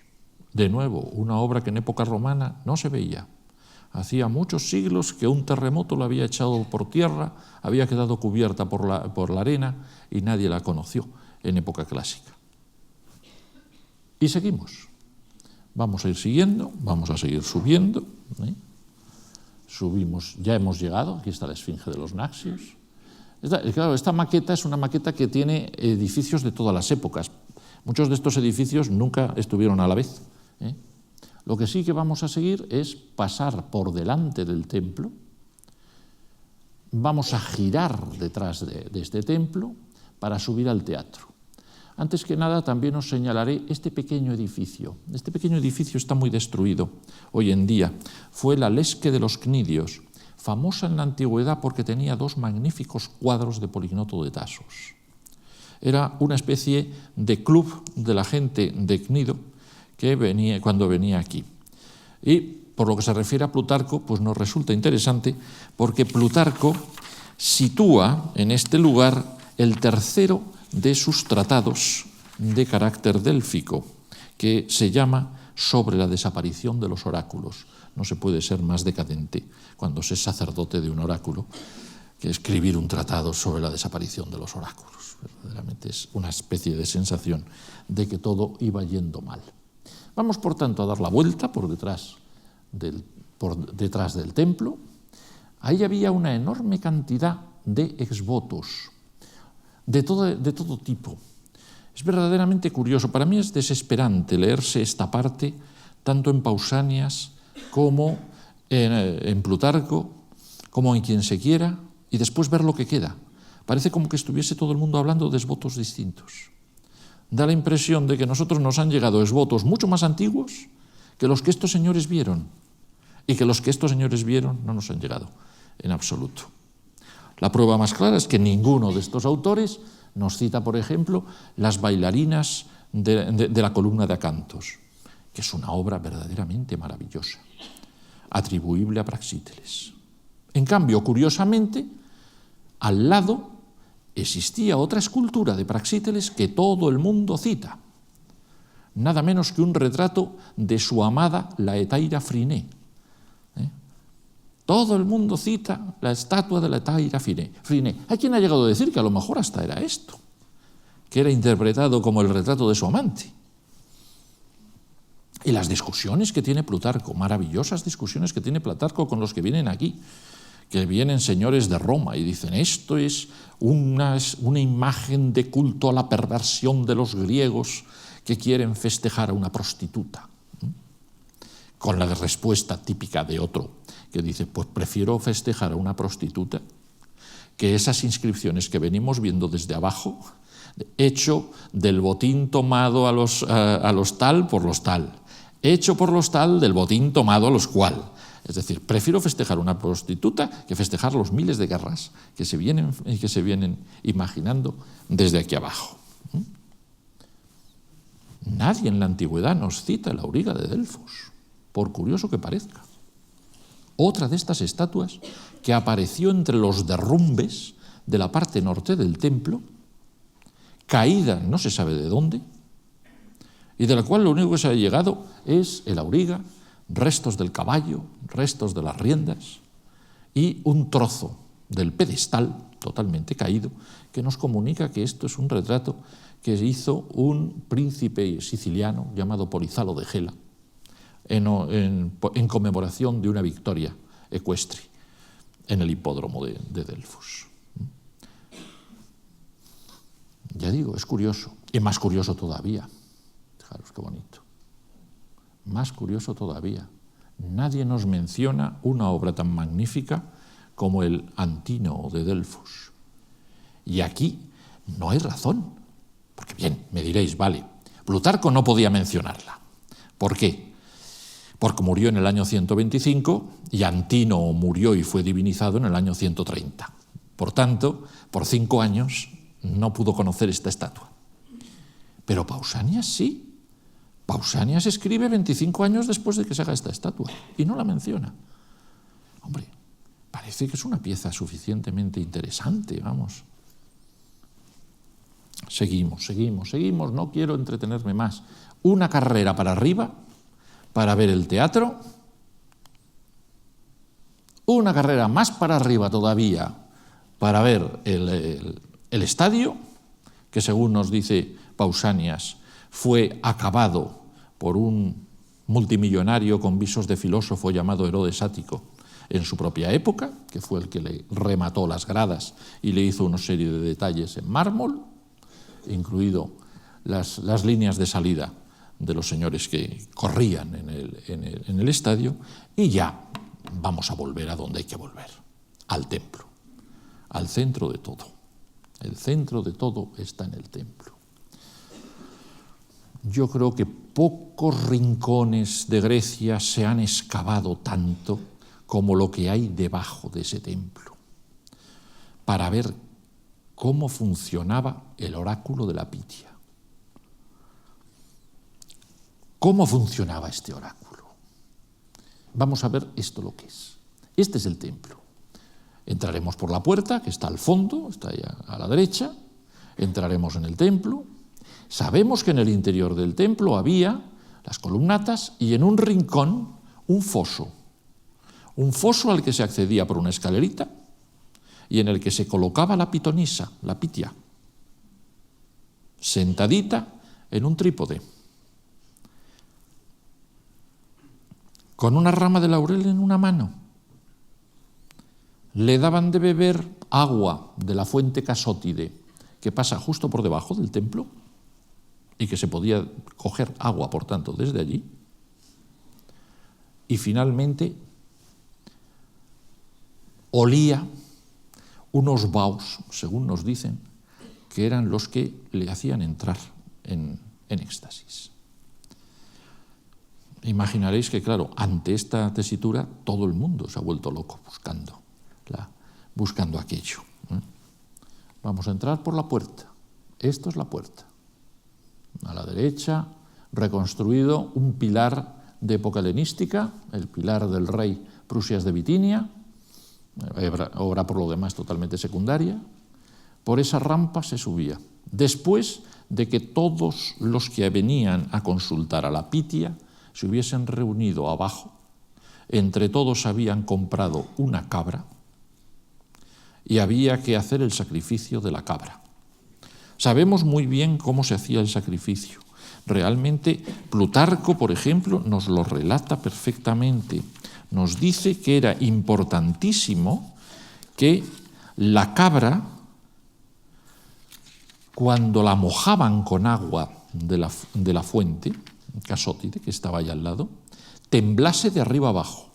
De nuevo, una obra que en época romana no se veía. Hacía muchos siglos que un terremoto la había echado por tierra, había quedado cubierta por la arena y nadie la conoció en época clásica. Y seguimos. Vamos a ir siguiendo, vamos a seguir subiendo. Subimos, ya hemos llegado, aquí está la Esfinge de los Naxios. Claro, esta maqueta es una maqueta que tiene edificios de todas las épocas. Muchos de estos edificios nunca estuvieron a la vez. Lo que sí que vamos a seguir es pasar por delante del templo, vamos a girar detrás de este templo para subir al teatro. Antes que nada, también os señalaré este pequeño edificio. Este pequeño edificio está muy destruido hoy en día. Fue la Lesque de los Cnidios, famosa en la antigüedad porque tenía 2 magníficos cuadros de Polignoto de Tasos. Era una especie de club de la gente de Cnido que venía, cuando venía aquí. Y por lo que se refiere a Plutarco, pues nos resulta interesante porque Plutarco sitúa en este lugar el tercero de sus tratados de carácter délfico, que se llama Sobre la desaparición de los oráculos. No se puede ser más decadente cuando se es sacerdote de un oráculo que escribir un tratado sobre la desaparición de los oráculos. Verdaderamente es una especie de sensación de que todo iba yendo mal. Vamos, por tanto, a dar la vuelta por detrás del templo. Ahí había una enorme cantidad de exvotos, de todo tipo. Es verdaderamente curioso. Para mí es desesperante leerse esta parte, tanto en Pausanias como en Plutarco, como en quien se quiera, y después ver lo que queda. Parece como que estuviese todo el mundo hablando de exvotos distintos. Da la impresión de que a nosotros nos han llegado exvotos mucho más antiguos que los que estos señores vieron, y que los que estos señores vieron no nos han llegado en absoluto. La prueba más clara es que ninguno de estos autores nos cita, por ejemplo, las bailarinas de la columna de Acantos, que es una obra verdaderamente maravillosa, atribuible a Praxíteles. En cambio, curiosamente, al lado existía otra escultura de Praxíteles que todo el mundo cita, nada menos que un retrato de su amada Laetaira Phryné. Todo el mundo cita la estatua de Laetaira Phryné. Hay quien ha llegado a decir que a lo mejor hasta era esto, que era interpretado como el retrato de su amante. Y las discusiones que tiene Plutarco, maravillosas discusiones que tiene Plutarco con los que vienen aquí, que vienen señores de Roma y dicen esto es una imagen de culto a la perversión de los griegos que quieren festejar a una prostituta. Con la respuesta típica de otro, que dice, pues prefiero festejar a una prostituta que esas inscripciones que venimos viendo desde abajo, hecho del botín tomado a los tal por los tal, hecho por los tal del botín tomado a los cual. Es decir, prefiero festejar una prostituta que festejar los miles de guerras que se vienen imaginando desde aquí abajo. Nadie en la antigüedad nos cita el auriga de Delfos, por curioso que parezca. Otra de estas estatuas que apareció entre los derrumbes de la parte norte del templo, caída no se sabe de dónde, y de la cual lo único que se ha llegado es el auriga, restos del caballo, restos de las riendas y un trozo del pedestal totalmente caído que nos comunica que esto es un retrato que hizo un príncipe siciliano llamado Polizalo de Gela en conmemoración de una victoria ecuestre en el hipódromo de Delfos. Ya digo, es curioso. Y más curioso todavía. Fijaros qué bonito. Más curioso todavía. Nadie nos menciona una obra tan magnífica como el Antínoo de Delfos. Y aquí no hay razón. Porque bien, me diréis, vale, Plutarco no podía mencionarla. ¿Por qué? Porque murió en el año 125 y Antínoo murió y fue divinizado en el año 130. Por tanto, por 5 años no pudo conocer esta estatua. Pero Pausanias sí. Pausanias escribe 25 años después de que se haga esta estatua y no la menciona. Hombre, parece que es una pieza suficientemente interesante, vamos. Seguimos, no quiero entretenerme más. Una carrera para arriba para ver el teatro, una carrera más para arriba todavía para ver el estadio, que según nos dice Pausanias, fue acabado por un multimillonario con visos de filósofo llamado Herodes Ático en su propia época, que fue el que le remató las gradas y le hizo una serie de detalles en mármol, incluido las líneas de salida de los señores que corrían en el estadio, y ya vamos a volver a donde hay que volver, al templo, al centro de todo. El centro de todo está en el templo. Yo creo que pocos rincones de Grecia se han excavado tanto como lo que hay debajo de ese templo, para ver cómo funcionaba el oráculo de la Pitia. ¿Cómo funcionaba este oráculo? Vamos a ver esto lo que es. Este es el templo. Entraremos por la puerta, que está al fondo, está ahí a la derecha. Entraremos en el templo. Sabemos que en el interior del templo había las columnatas y en un rincón un foso al que se accedía por una escalerita y en el que se colocaba la pitonisa, la pitia, sentadita en un trípode, con una rama de laurel en una mano. Le daban de beber agua de la fuente Casótide, que pasa justo por debajo del templo, y que se podía coger agua, por tanto, desde allí. Y finalmente olía unos vaos, según nos dicen, que eran los que le hacían entrar en éxtasis. Imaginaréis que, claro, ante esta tesitura todo el mundo se ha vuelto loco buscando aquello. Vamos a entrar por la puerta. Esto es la puerta. A la derecha, reconstruido un pilar de época helenística, el pilar del rey Prusias de Bitinia, obra por lo demás totalmente secundaria. Por esa rampa se subía. Después de que todos los que venían a consultar a la Pitia se hubiesen reunido abajo, entre todos habían comprado una cabra y había que hacer el sacrificio de la cabra. Sabemos muy bien cómo se hacía el sacrificio. Realmente Plutarco, por ejemplo, nos lo relata perfectamente. Nos dice que era importantísimo que la cabra, cuando la mojaban con agua de la fuente, Casótide, que estaba ahí al lado, temblase de arriba abajo.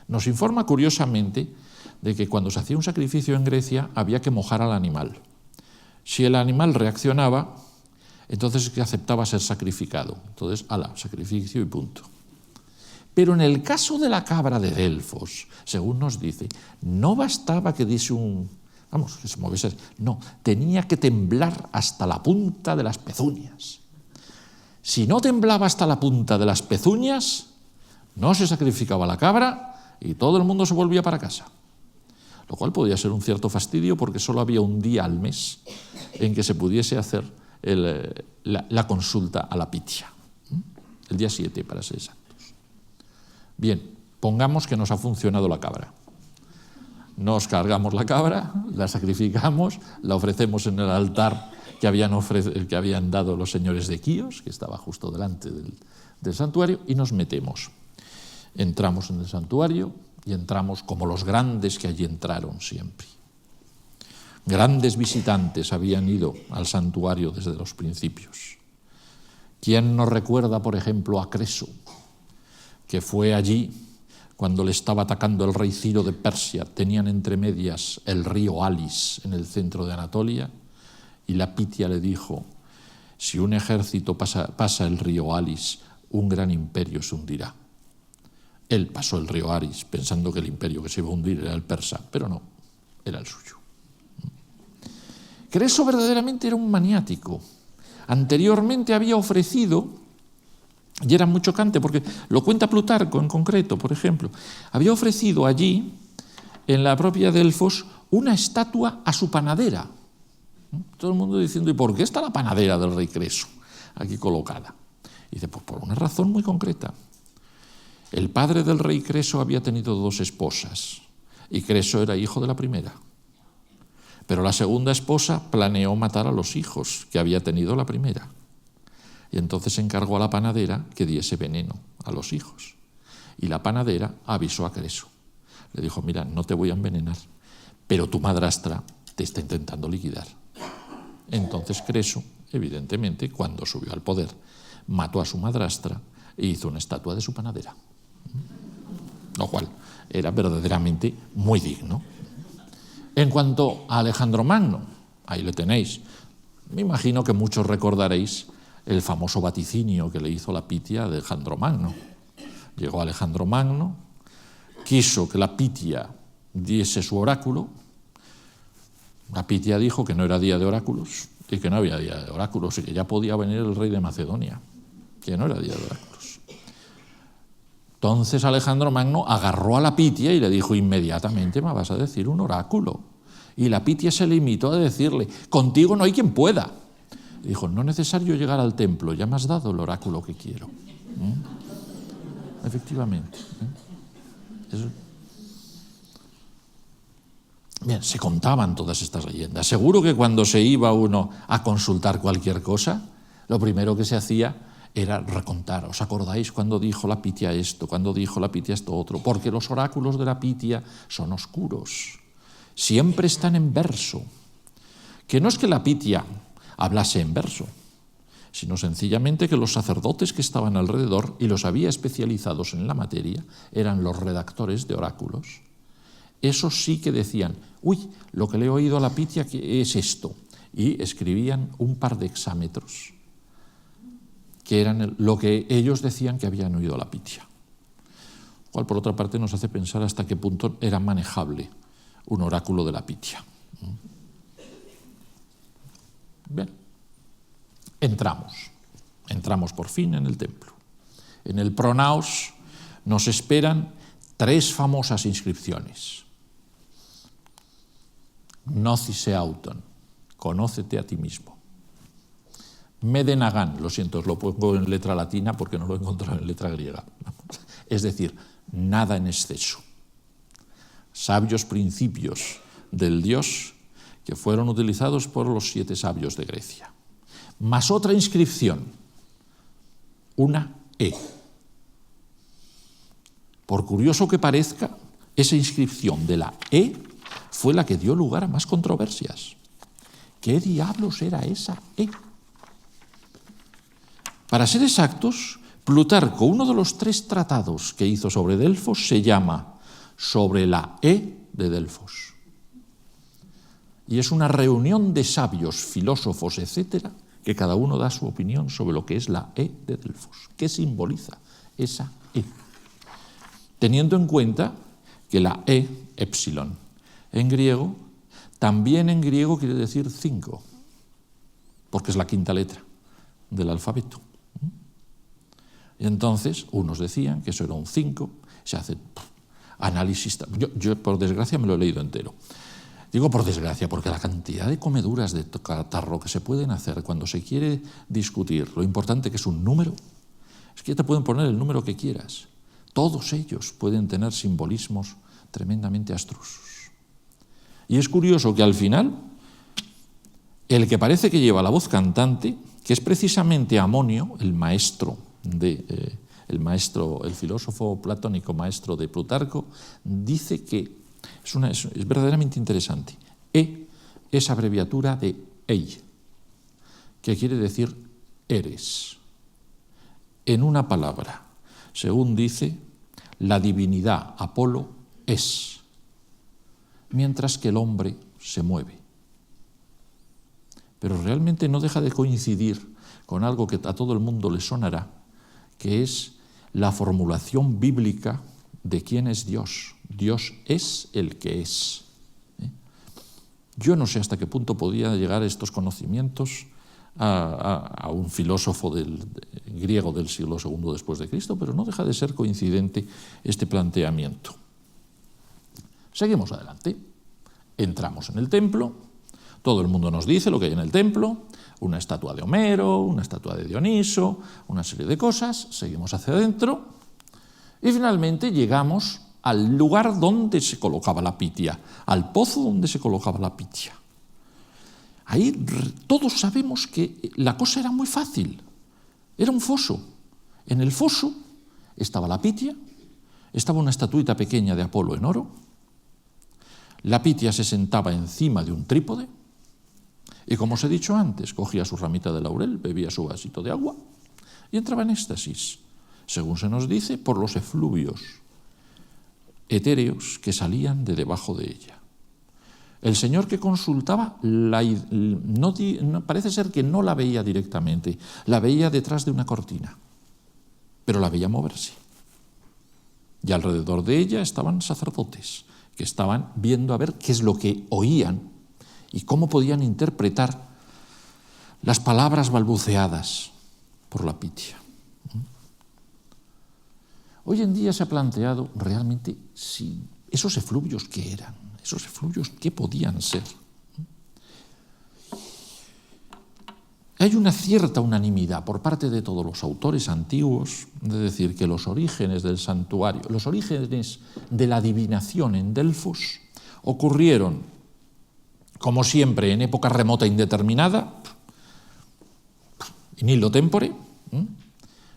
Nos informa curiosamente de que cuando se hacía un sacrificio en Grecia había que mojar al animal. Si el animal reaccionaba, entonces es que aceptaba ser sacrificado. Entonces, sacrificio y punto. Pero en el caso de la cabra de Delfos, según nos dice, no bastaba que diese que se moviese, no, tenía que temblar hasta la punta de las pezuñas. Si no temblaba hasta la punta de las pezuñas, no se sacrificaba la cabra y todo el mundo se volvía para casa. Lo cual podía ser un cierto fastidio porque solo había un día al mes en que se pudiese hacer la consulta a la Pitia. El día 7, para ser exactos. Bien, pongamos que nos ha funcionado la cabra. Nos cargamos la cabra, la sacrificamos, la ofrecemos en el altar que habían dado los señores de Quíos, que estaba justo delante del santuario, y nos metemos. Entramos en el santuario y entramos como los grandes que allí entraron siempre, Grandes visitantes habían ido al santuario desde los principios. ¿Quién no recuerda, por ejemplo, a Creso, que fue allí cuando le estaba atacando el rey Ciro de Persia? Tenían entre medias el río Alis en el centro de Anatolia, y la Pitia le dijo: si un ejército pasa el río Alis, un gran imperio se hundirá. Él pasó el río Alis pensando que el imperio que se iba a hundir era el persa, pero no, era el suyo. Creso verdaderamente era un maniático. Anteriormente había ofrecido, y era muy chocante porque lo cuenta Plutarco en concreto, por ejemplo, había ofrecido allí, en la propia Delfos, una estatua a su panadera. Todo el mundo diciendo: ¿y por qué está la panadera del rey Creso aquí colocada? Y dice: pues por una razón muy concreta. El padre del rey Creso había tenido 2 esposas, y Creso era hijo de la primera. Pero la segunda esposa planeó matar a los hijos que había tenido la primera. Y entonces encargó a la panadera que diese veneno a los hijos. Y la panadera avisó a Creso. Le dijo: mira, no te voy a envenenar, pero tu madrastra te está intentando liquidar. Entonces Creso, evidentemente, cuando subió al poder, mató a su madrastra e hizo una estatua de su panadera. Lo cual era verdaderamente muy digno. En cuanto a Alejandro Magno, ahí le tenéis. Me imagino que muchos recordaréis el famoso vaticinio que le hizo la Pitia a Alejandro Magno. Llegó Alejandro Magno, quiso que la Pitia diese su oráculo. La Pitia dijo que no era día de oráculos y que no había día de oráculos y que ya podía venir el rey de Macedonia, que no era día de oráculos. Entonces Alejandro Magno agarró a la Pitia y le dijo: inmediatamente me vas a decir un oráculo. Y la Pitia se limitó a decirle: contigo no hay quien pueda. Y dijo: no es necesario llegar al templo, ya me has dado el oráculo que quiero. Efectivamente. Eso. Bien, se contaban todas estas leyendas. Seguro que cuando se iba uno a consultar cualquier cosa, lo primero que se hacía era recontar. ¿Os acordáis cuando dijo la Pitia esto, cuando dijo la Pitia esto otro? Porque los oráculos de la Pitia son oscuros, siempre están en verso. Que no es que la Pitia hablase en verso, sino sencillamente que los sacerdotes que estaban alrededor, y los había especializados en la materia, eran los redactores de oráculos. Esos sí que decían: uy, lo que le he oído a la Pitia es esto, y escribían un par de hexámetros, que eran lo que ellos decían que habían oído a la Pitia. Lo cual, por otra parte, nos hace pensar hasta qué punto era manejable un oráculo de la Pitia. Bien, entramos por fin en el templo. En el pronaos nos esperan 3 famosas inscripciones. Gnócise auton, conócete a ti mismo. Medenagan, lo siento, os lo pongo en letra latina porque no lo he encontrado en letra griega. Es decir, nada en exceso. Sabios principios del Dios que fueron utilizados por los 7 sabios de Grecia. Más otra inscripción, una E. Por curioso que parezca, esa inscripción de la E fue la que dio lugar a más controversias. ¿Qué diablos era esa E? Para ser exactos, Plutarco, uno de los 3 tratados que hizo sobre Delfos, se llama Sobre la E de Delfos. Y es una reunión de sabios, filósofos, etcétera, que cada uno da su opinión sobre lo que es la E de Delfos. ¿Qué simboliza esa E? Teniendo en cuenta que la E, epsilon, en griego, también en griego quiere decir 5, porque es la 5ª letra del alfabeto. Y entonces, unos decían que eso era un 5, se hace análisis. Yo, por desgracia, me lo he leído entero. Digo por desgracia, porque la cantidad de comeduras de catarro que se pueden hacer cuando se quiere discutir lo importante que es un número, es que te pueden poner el número que quieras. Todos ellos pueden tener simbolismos tremendamente abstrusos. Y es curioso que al final, el que parece que lleva la voz cantante, que es precisamente Amonio, el filósofo platónico maestro de Plutarco, dice que es verdaderamente interesante. E es abreviatura de ei, que quiere decir eres. En una palabra, según dice, la divinidad Apolo es, mientras que el hombre se mueve. Pero realmente no deja de coincidir con algo que a todo el mundo le sonará, que es la formulación bíblica de quién es Dios. Dios es el que es. Yo no sé hasta qué punto podían llegar estos conocimientos a un filósofo griego del siglo II después de Cristo, pero no deja de ser coincidente este planteamiento. Seguimos adelante. Entramos en el templo. Todo el mundo nos dice lo que hay en el templo, una estatua de Homero, una estatua de Dioniso, una serie de cosas. Seguimos hacia adentro y finalmente llegamos al lugar donde se colocaba la pitia, al pozo donde se colocaba la pitia. Ahí todos sabemos que la cosa era muy fácil. Era un foso. En el foso estaba la pitia, estaba una estatuita pequeña de Apolo en oro. La pitia se sentaba encima de un trípode y, como os he dicho antes, cogía su ramita de laurel, bebía su vasito de agua y entraba en éxtasis, según se nos dice, por los efluvios etéreos que salían de debajo de ella. El señor que consultaba parece ser que no la veía directamente, la veía detrás de una cortina, pero la veía moverse. Y alrededor de ella estaban sacerdotes que estaban viendo a ver qué es lo que oían y cómo podían interpretar las palabras balbuceadas por la pitia. Hoy en día se ha planteado realmente si esos efluvios qué eran, esos efluvios qué podían ser. Hay una cierta unanimidad por parte de todos los autores antiguos de decir que los orígenes del santuario, los orígenes de la adivinación en Delfos ocurrieron, como siempre, en época remota e indeterminada, in illo tempore,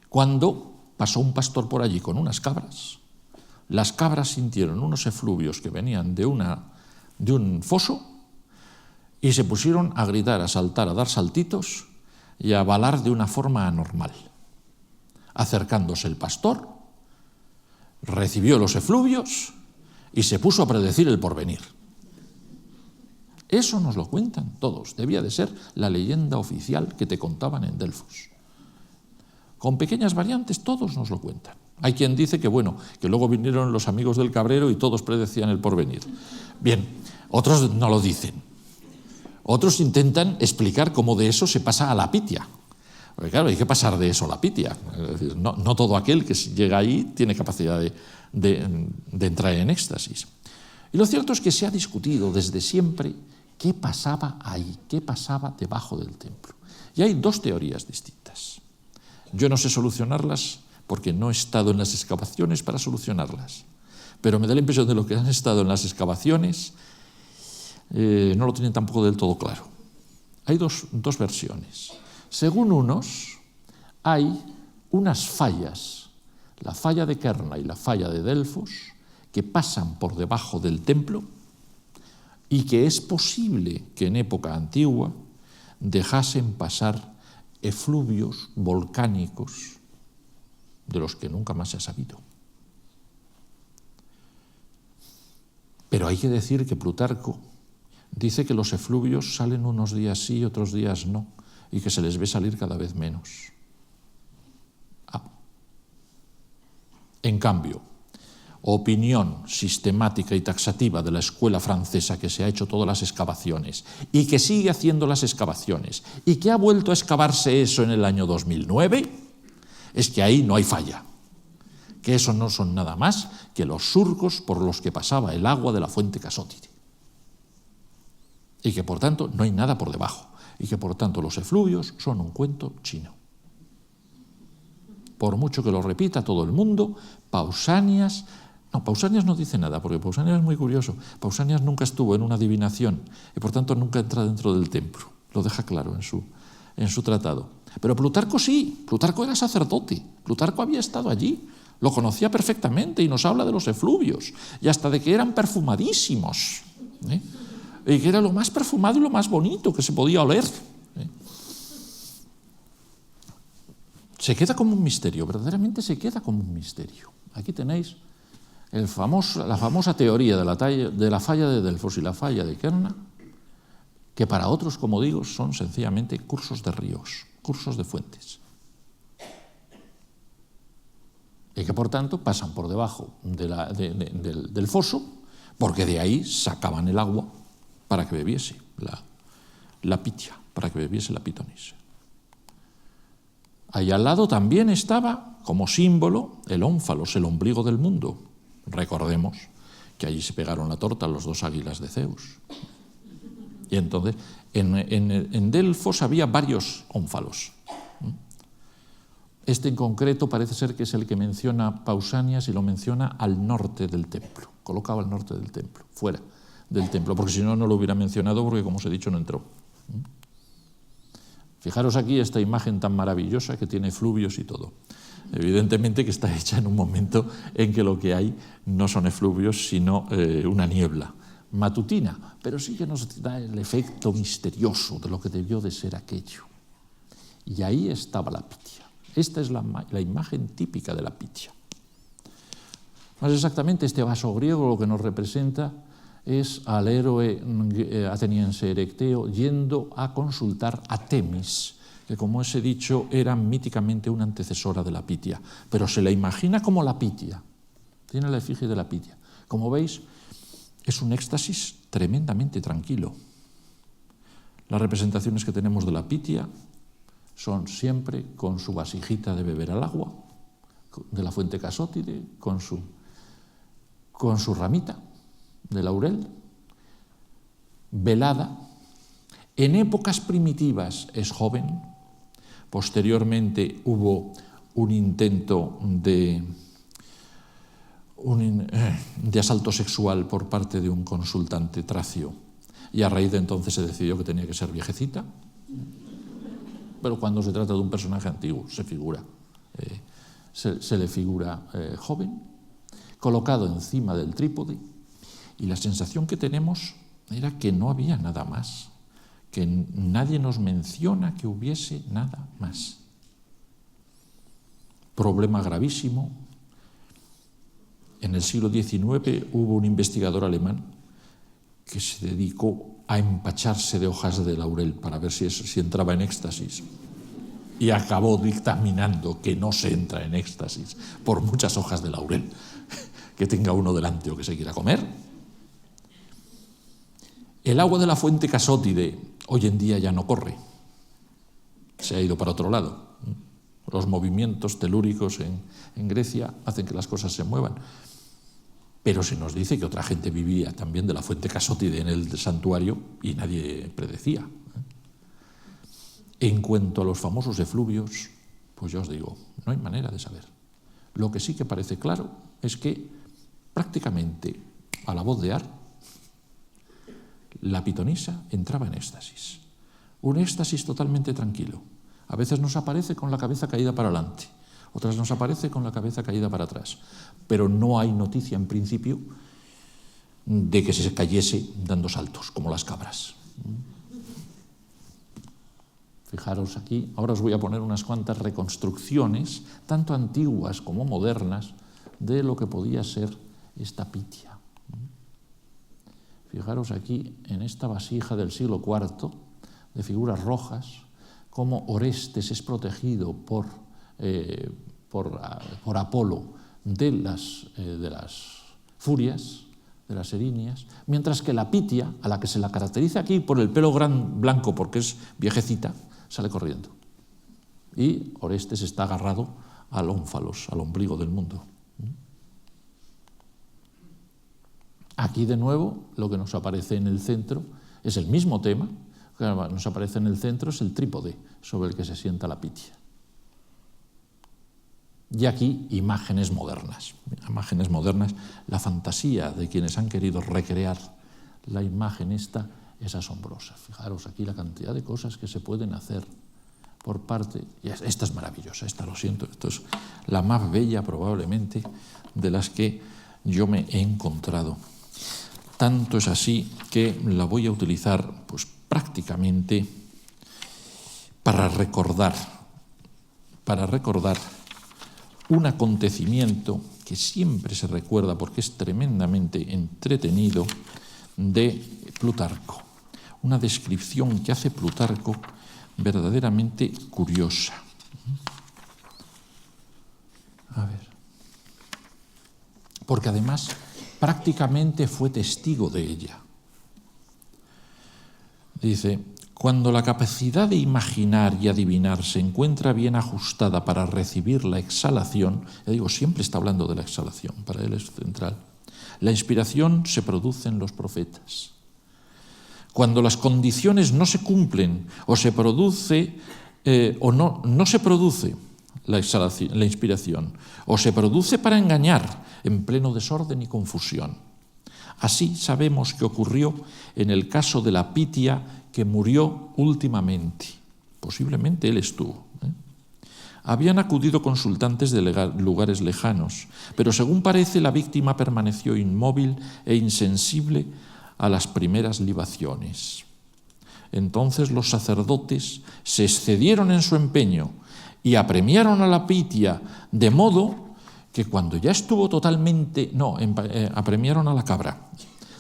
cuando pasó un pastor por allí con unas cabras. Las cabras sintieron unos efluvios que venían de un foso y se pusieron a gritar, a saltar, a dar saltitos y a balar de una forma anormal. Acercándose el pastor, recibió los efluvios y se puso a predecir el porvenir. Eso nos lo cuentan todos. Debía de ser la leyenda oficial que te contaban en Delfos. Con pequeñas variantes, todos nos lo cuentan. Hay quien dice que, bueno, que luego vinieron los amigos del Cabrero y todos predecían el porvenir. Bien, otros no lo dicen. Otros intentan explicar cómo de eso se pasa a la pitia. Porque claro, hay que pasar de eso a la pitia. Es decir, no todo aquel que llega ahí tiene capacidad de entrar en éxtasis. Y lo cierto es que se ha discutido desde siempre qué pasaba ahí, qué pasaba debajo del templo. Y hay dos teorías distintas. Yo no sé solucionarlas porque no he estado en las excavaciones para solucionarlas. Pero me da la impresión de lo que han estado en las excavaciones no lo tienen tampoco del todo claro. Hay dos versiones. Según unos, hay unas fallas, la falla de Kerna y la falla de Delfos, que pasan por debajo del templo y que es posible que en época antigua dejasen pasar efluvios volcánicos de los que nunca más se ha sabido. Pero hay que decir que Plutarco dice que los efluvios salen unos días sí y otros días no, y que se les ve salir cada vez menos. En cambio, opinión sistemática y taxativa de la escuela francesa que se ha hecho todas las excavaciones y que sigue haciendo las excavaciones y que ha vuelto a excavarse eso en el año 2009, es que ahí no hay falla, que eso no son nada más que los surcos por los que pasaba el agua de la fuente Casótide y que por tanto no hay nada por debajo y que por tanto los efluvios son un cuento chino. Por mucho que lo repita todo el mundo, Pausanias no dice nada, porque Pausanias es muy curioso. Pausanias nunca estuvo en una adivinación y por tanto nunca entra dentro del templo. Lo deja claro en su tratado. Pero Plutarco sí, Plutarco era sacerdote, Plutarco había estado allí, lo conocía perfectamente y nos habla de los efluvios y hasta de que eran perfumadísimos. que era lo más perfumado y lo más bonito que se podía oler. Se queda como un misterio, verdaderamente se queda como un misterio. Aquí tenéis la famosa teoría de la falla de Delfos y la falla de Kerna, que para otros, como digo, son sencillamente cursos de ríos, cursos de fuentes. Y que, por tanto, pasan por debajo del foso, porque de ahí sacaban el agua para que bebiese la pitia, para que bebiese la pitonisa. Ahí al lado también estaba, como símbolo, el ónfalos, el ombligo del mundo. Recordemos que allí se pegaron la torta los dos águilas de Zeus. Y entonces, en Delfos había varios ónfalos. Este en concreto parece ser que es el que menciona Pausanias y lo menciona al norte del templo, colocado al norte del templo, fuera del templo, porque si no, no lo hubiera mencionado porque, como os he dicho, no entró. Fijaros aquí esta imagen tan maravillosa que tiene fluvios y todo. Evidentemente que está hecha en un momento en que lo que hay no son efluvios, sino una niebla matutina, pero sí que nos da el efecto misterioso de lo que debió de ser aquello. Y ahí estaba la pitia. Esta es la imagen típica de la pitia. Más exactamente, este vaso griego lo que nos representa es al héroe ateniense Erecteo yendo a consultar a Temis, que, como os he dicho, era míticamente una antecesora de la pitia, pero se la imagina como la pitia, tiene la efigie de la pitia. Como veis, es un éxtasis tremendamente tranquilo. Las representaciones que tenemos de la pitia son siempre con su vasijita de beber al agua, de la fuente casótide, con su ramita de laurel, velada. En épocas primitivas es joven. Posteriormente hubo un intento de asalto sexual por parte de un consultante tracio, y a raíz de entonces se decidió que tenía que ser viejecita. Pero cuando se trata de un personaje antiguo se le figura joven, colocado encima del trípode, y la sensación que tenemos era que no había nada más, que nadie nos menciona que hubiese nada más. Problema gravísimo. En el siglo XIX hubo un investigador alemán que se dedicó a empacharse de hojas de laurel para ver si entraba en éxtasis, y acabó dictaminando que no se entra en éxtasis por muchas hojas de laurel que tenga uno delante o que se quiera comer. El agua de la fuente casótide hoy en día ya no corre, se ha ido para otro lado. Los movimientos telúricos en Grecia hacen que las cosas se muevan. Pero se nos dice que otra gente vivía también de la fuente casótide en el santuario y nadie predecía. En cuanto a los famosos efluvios, pues yo os digo, no hay manera de saber. Lo que sí que parece claro es que prácticamente a la voz de Ar, la pitonisa entraba en éxtasis. Un éxtasis totalmente tranquilo. A veces nos aparece con la cabeza caída para adelante, otras nos aparece con la cabeza caída para atrás, pero no hay noticia en principio de que se cayese dando saltos, como las cabras. Fijaros aquí, ahora os voy a poner unas cuantas reconstrucciones, tanto antiguas como modernas, de lo que podía ser esta pitia. Fijaros aquí en esta vasija del siglo IV, de figuras rojas, cómo Orestes es protegido por Apolo de las furias, de las erinias, mientras que la pitia, a la que se la caracteriza aquí por el pelo blanco porque es viejecita, sale corriendo. Y Orestes está agarrado al ónfalos, al ombligo del mundo. Aquí de nuevo lo que nos aparece en el centro es el mismo tema, lo que nos aparece en el centro es el trípode sobre el que se sienta la pitia. Y aquí imágenes modernas, la fantasía de quienes han querido recrear la imagen esta es asombrosa. Fijaros aquí la cantidad de cosas que se pueden hacer por parte, y esta es maravillosa, esta lo siento, esto es la más bella probablemente de las que yo me he encontrado. Tanto es así que la voy a utilizar pues, prácticamente para recordar un acontecimiento que siempre se recuerda porque es tremendamente entretenido de Plutarco. Una descripción que hace Plutarco verdaderamente curiosa. A ver. Porque además prácticamente fue testigo de ella. Dice, cuando la capacidad de imaginar y adivinar se encuentra bien ajustada para recibir la exhalación, ya digo, siempre está hablando de la exhalación, para él es central, la inspiración se produce en los profetas. Cuando las condiciones no se cumplen o se produce o no se produce la inspiración, o se produce para engañar en pleno desorden y confusión. Así sabemos que ocurrió en el caso de la Pitia que murió últimamente. Posiblemente él estuvo. Habían acudido consultantes de lugares lejanos, pero según parece la víctima permaneció inmóvil e insensible a las primeras libaciones. Entonces los sacerdotes se excedieron en su empeño y apremiaron a la Pitia de modo que cuando ya estuvo totalmente, apremiaron a la cabra,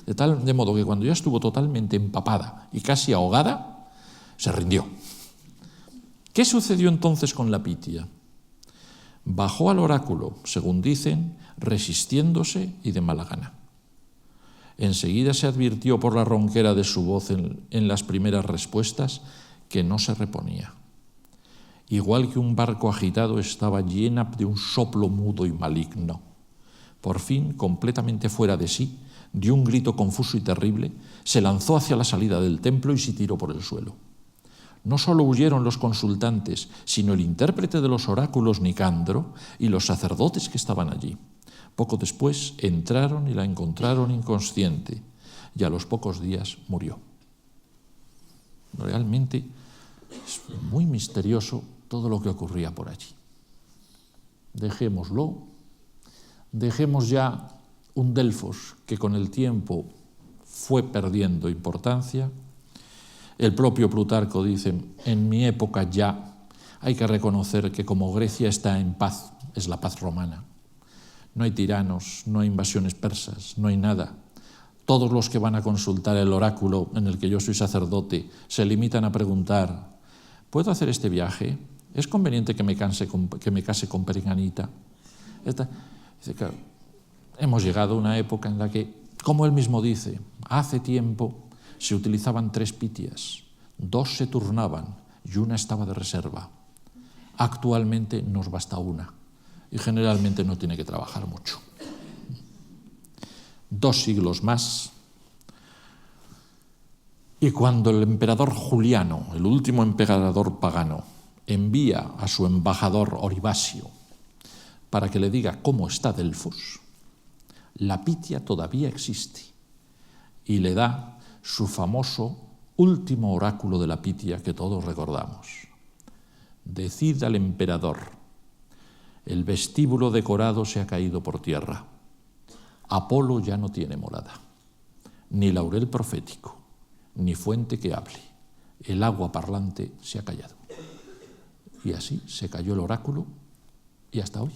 de modo que cuando ya estuvo totalmente empapada y casi ahogada, se rindió. ¿Qué sucedió entonces con la Pitia? Bajó al oráculo, según dicen, resistiéndose y de mala gana. Enseguida se advirtió por la ronquera de su voz en las primeras respuestas que no se reponía. Igual que un barco agitado, estaba llena de un soplo mudo y maligno. Por fin, completamente fuera de sí, dio un grito confuso y terrible, se lanzó hacia la salida del templo y se tiró por el suelo. No solo huyeron los consultantes, sino el intérprete de los oráculos Nicandro y los sacerdotes que estaban allí. Poco después entraron y la encontraron inconsciente, y a los pocos días murió. Realmente es muy misterioso todo lo que ocurría por allí. Dejémoslo, dejemos ya un Delfos que con el tiempo fue perdiendo importancia. El propio Plutarco dice, en mi época ya hay que reconocer que como Grecia está en paz, es la paz romana. No hay tiranos, no hay invasiones persas, no hay nada. Todos los que van a consultar el oráculo en el que yo soy sacerdote se limitan a preguntar, ¿puedo hacer este viaje? ¿Es conveniente que me case con Perenganita? Dice, claro, hemos llegado a una época en la que, como él mismo dice, hace tiempo se utilizaban 3 pitias, 2 se turnaban y una estaba de reserva. Actualmente nos basta una y generalmente no tiene que trabajar mucho. 2 siglos más y cuando el emperador Juliano, el último emperador pagano, envía a su embajador Oribasio para que le diga cómo está Delfos, la Pitia todavía existe y le da su famoso último oráculo de la Pitia que todos recordamos. Decid al emperador, el vestíbulo decorado se ha caído por tierra, Apolo ya no tiene morada, ni laurel profético, ni fuente que hable, el agua parlante se ha callado. Y así se cayó el oráculo y hasta hoy.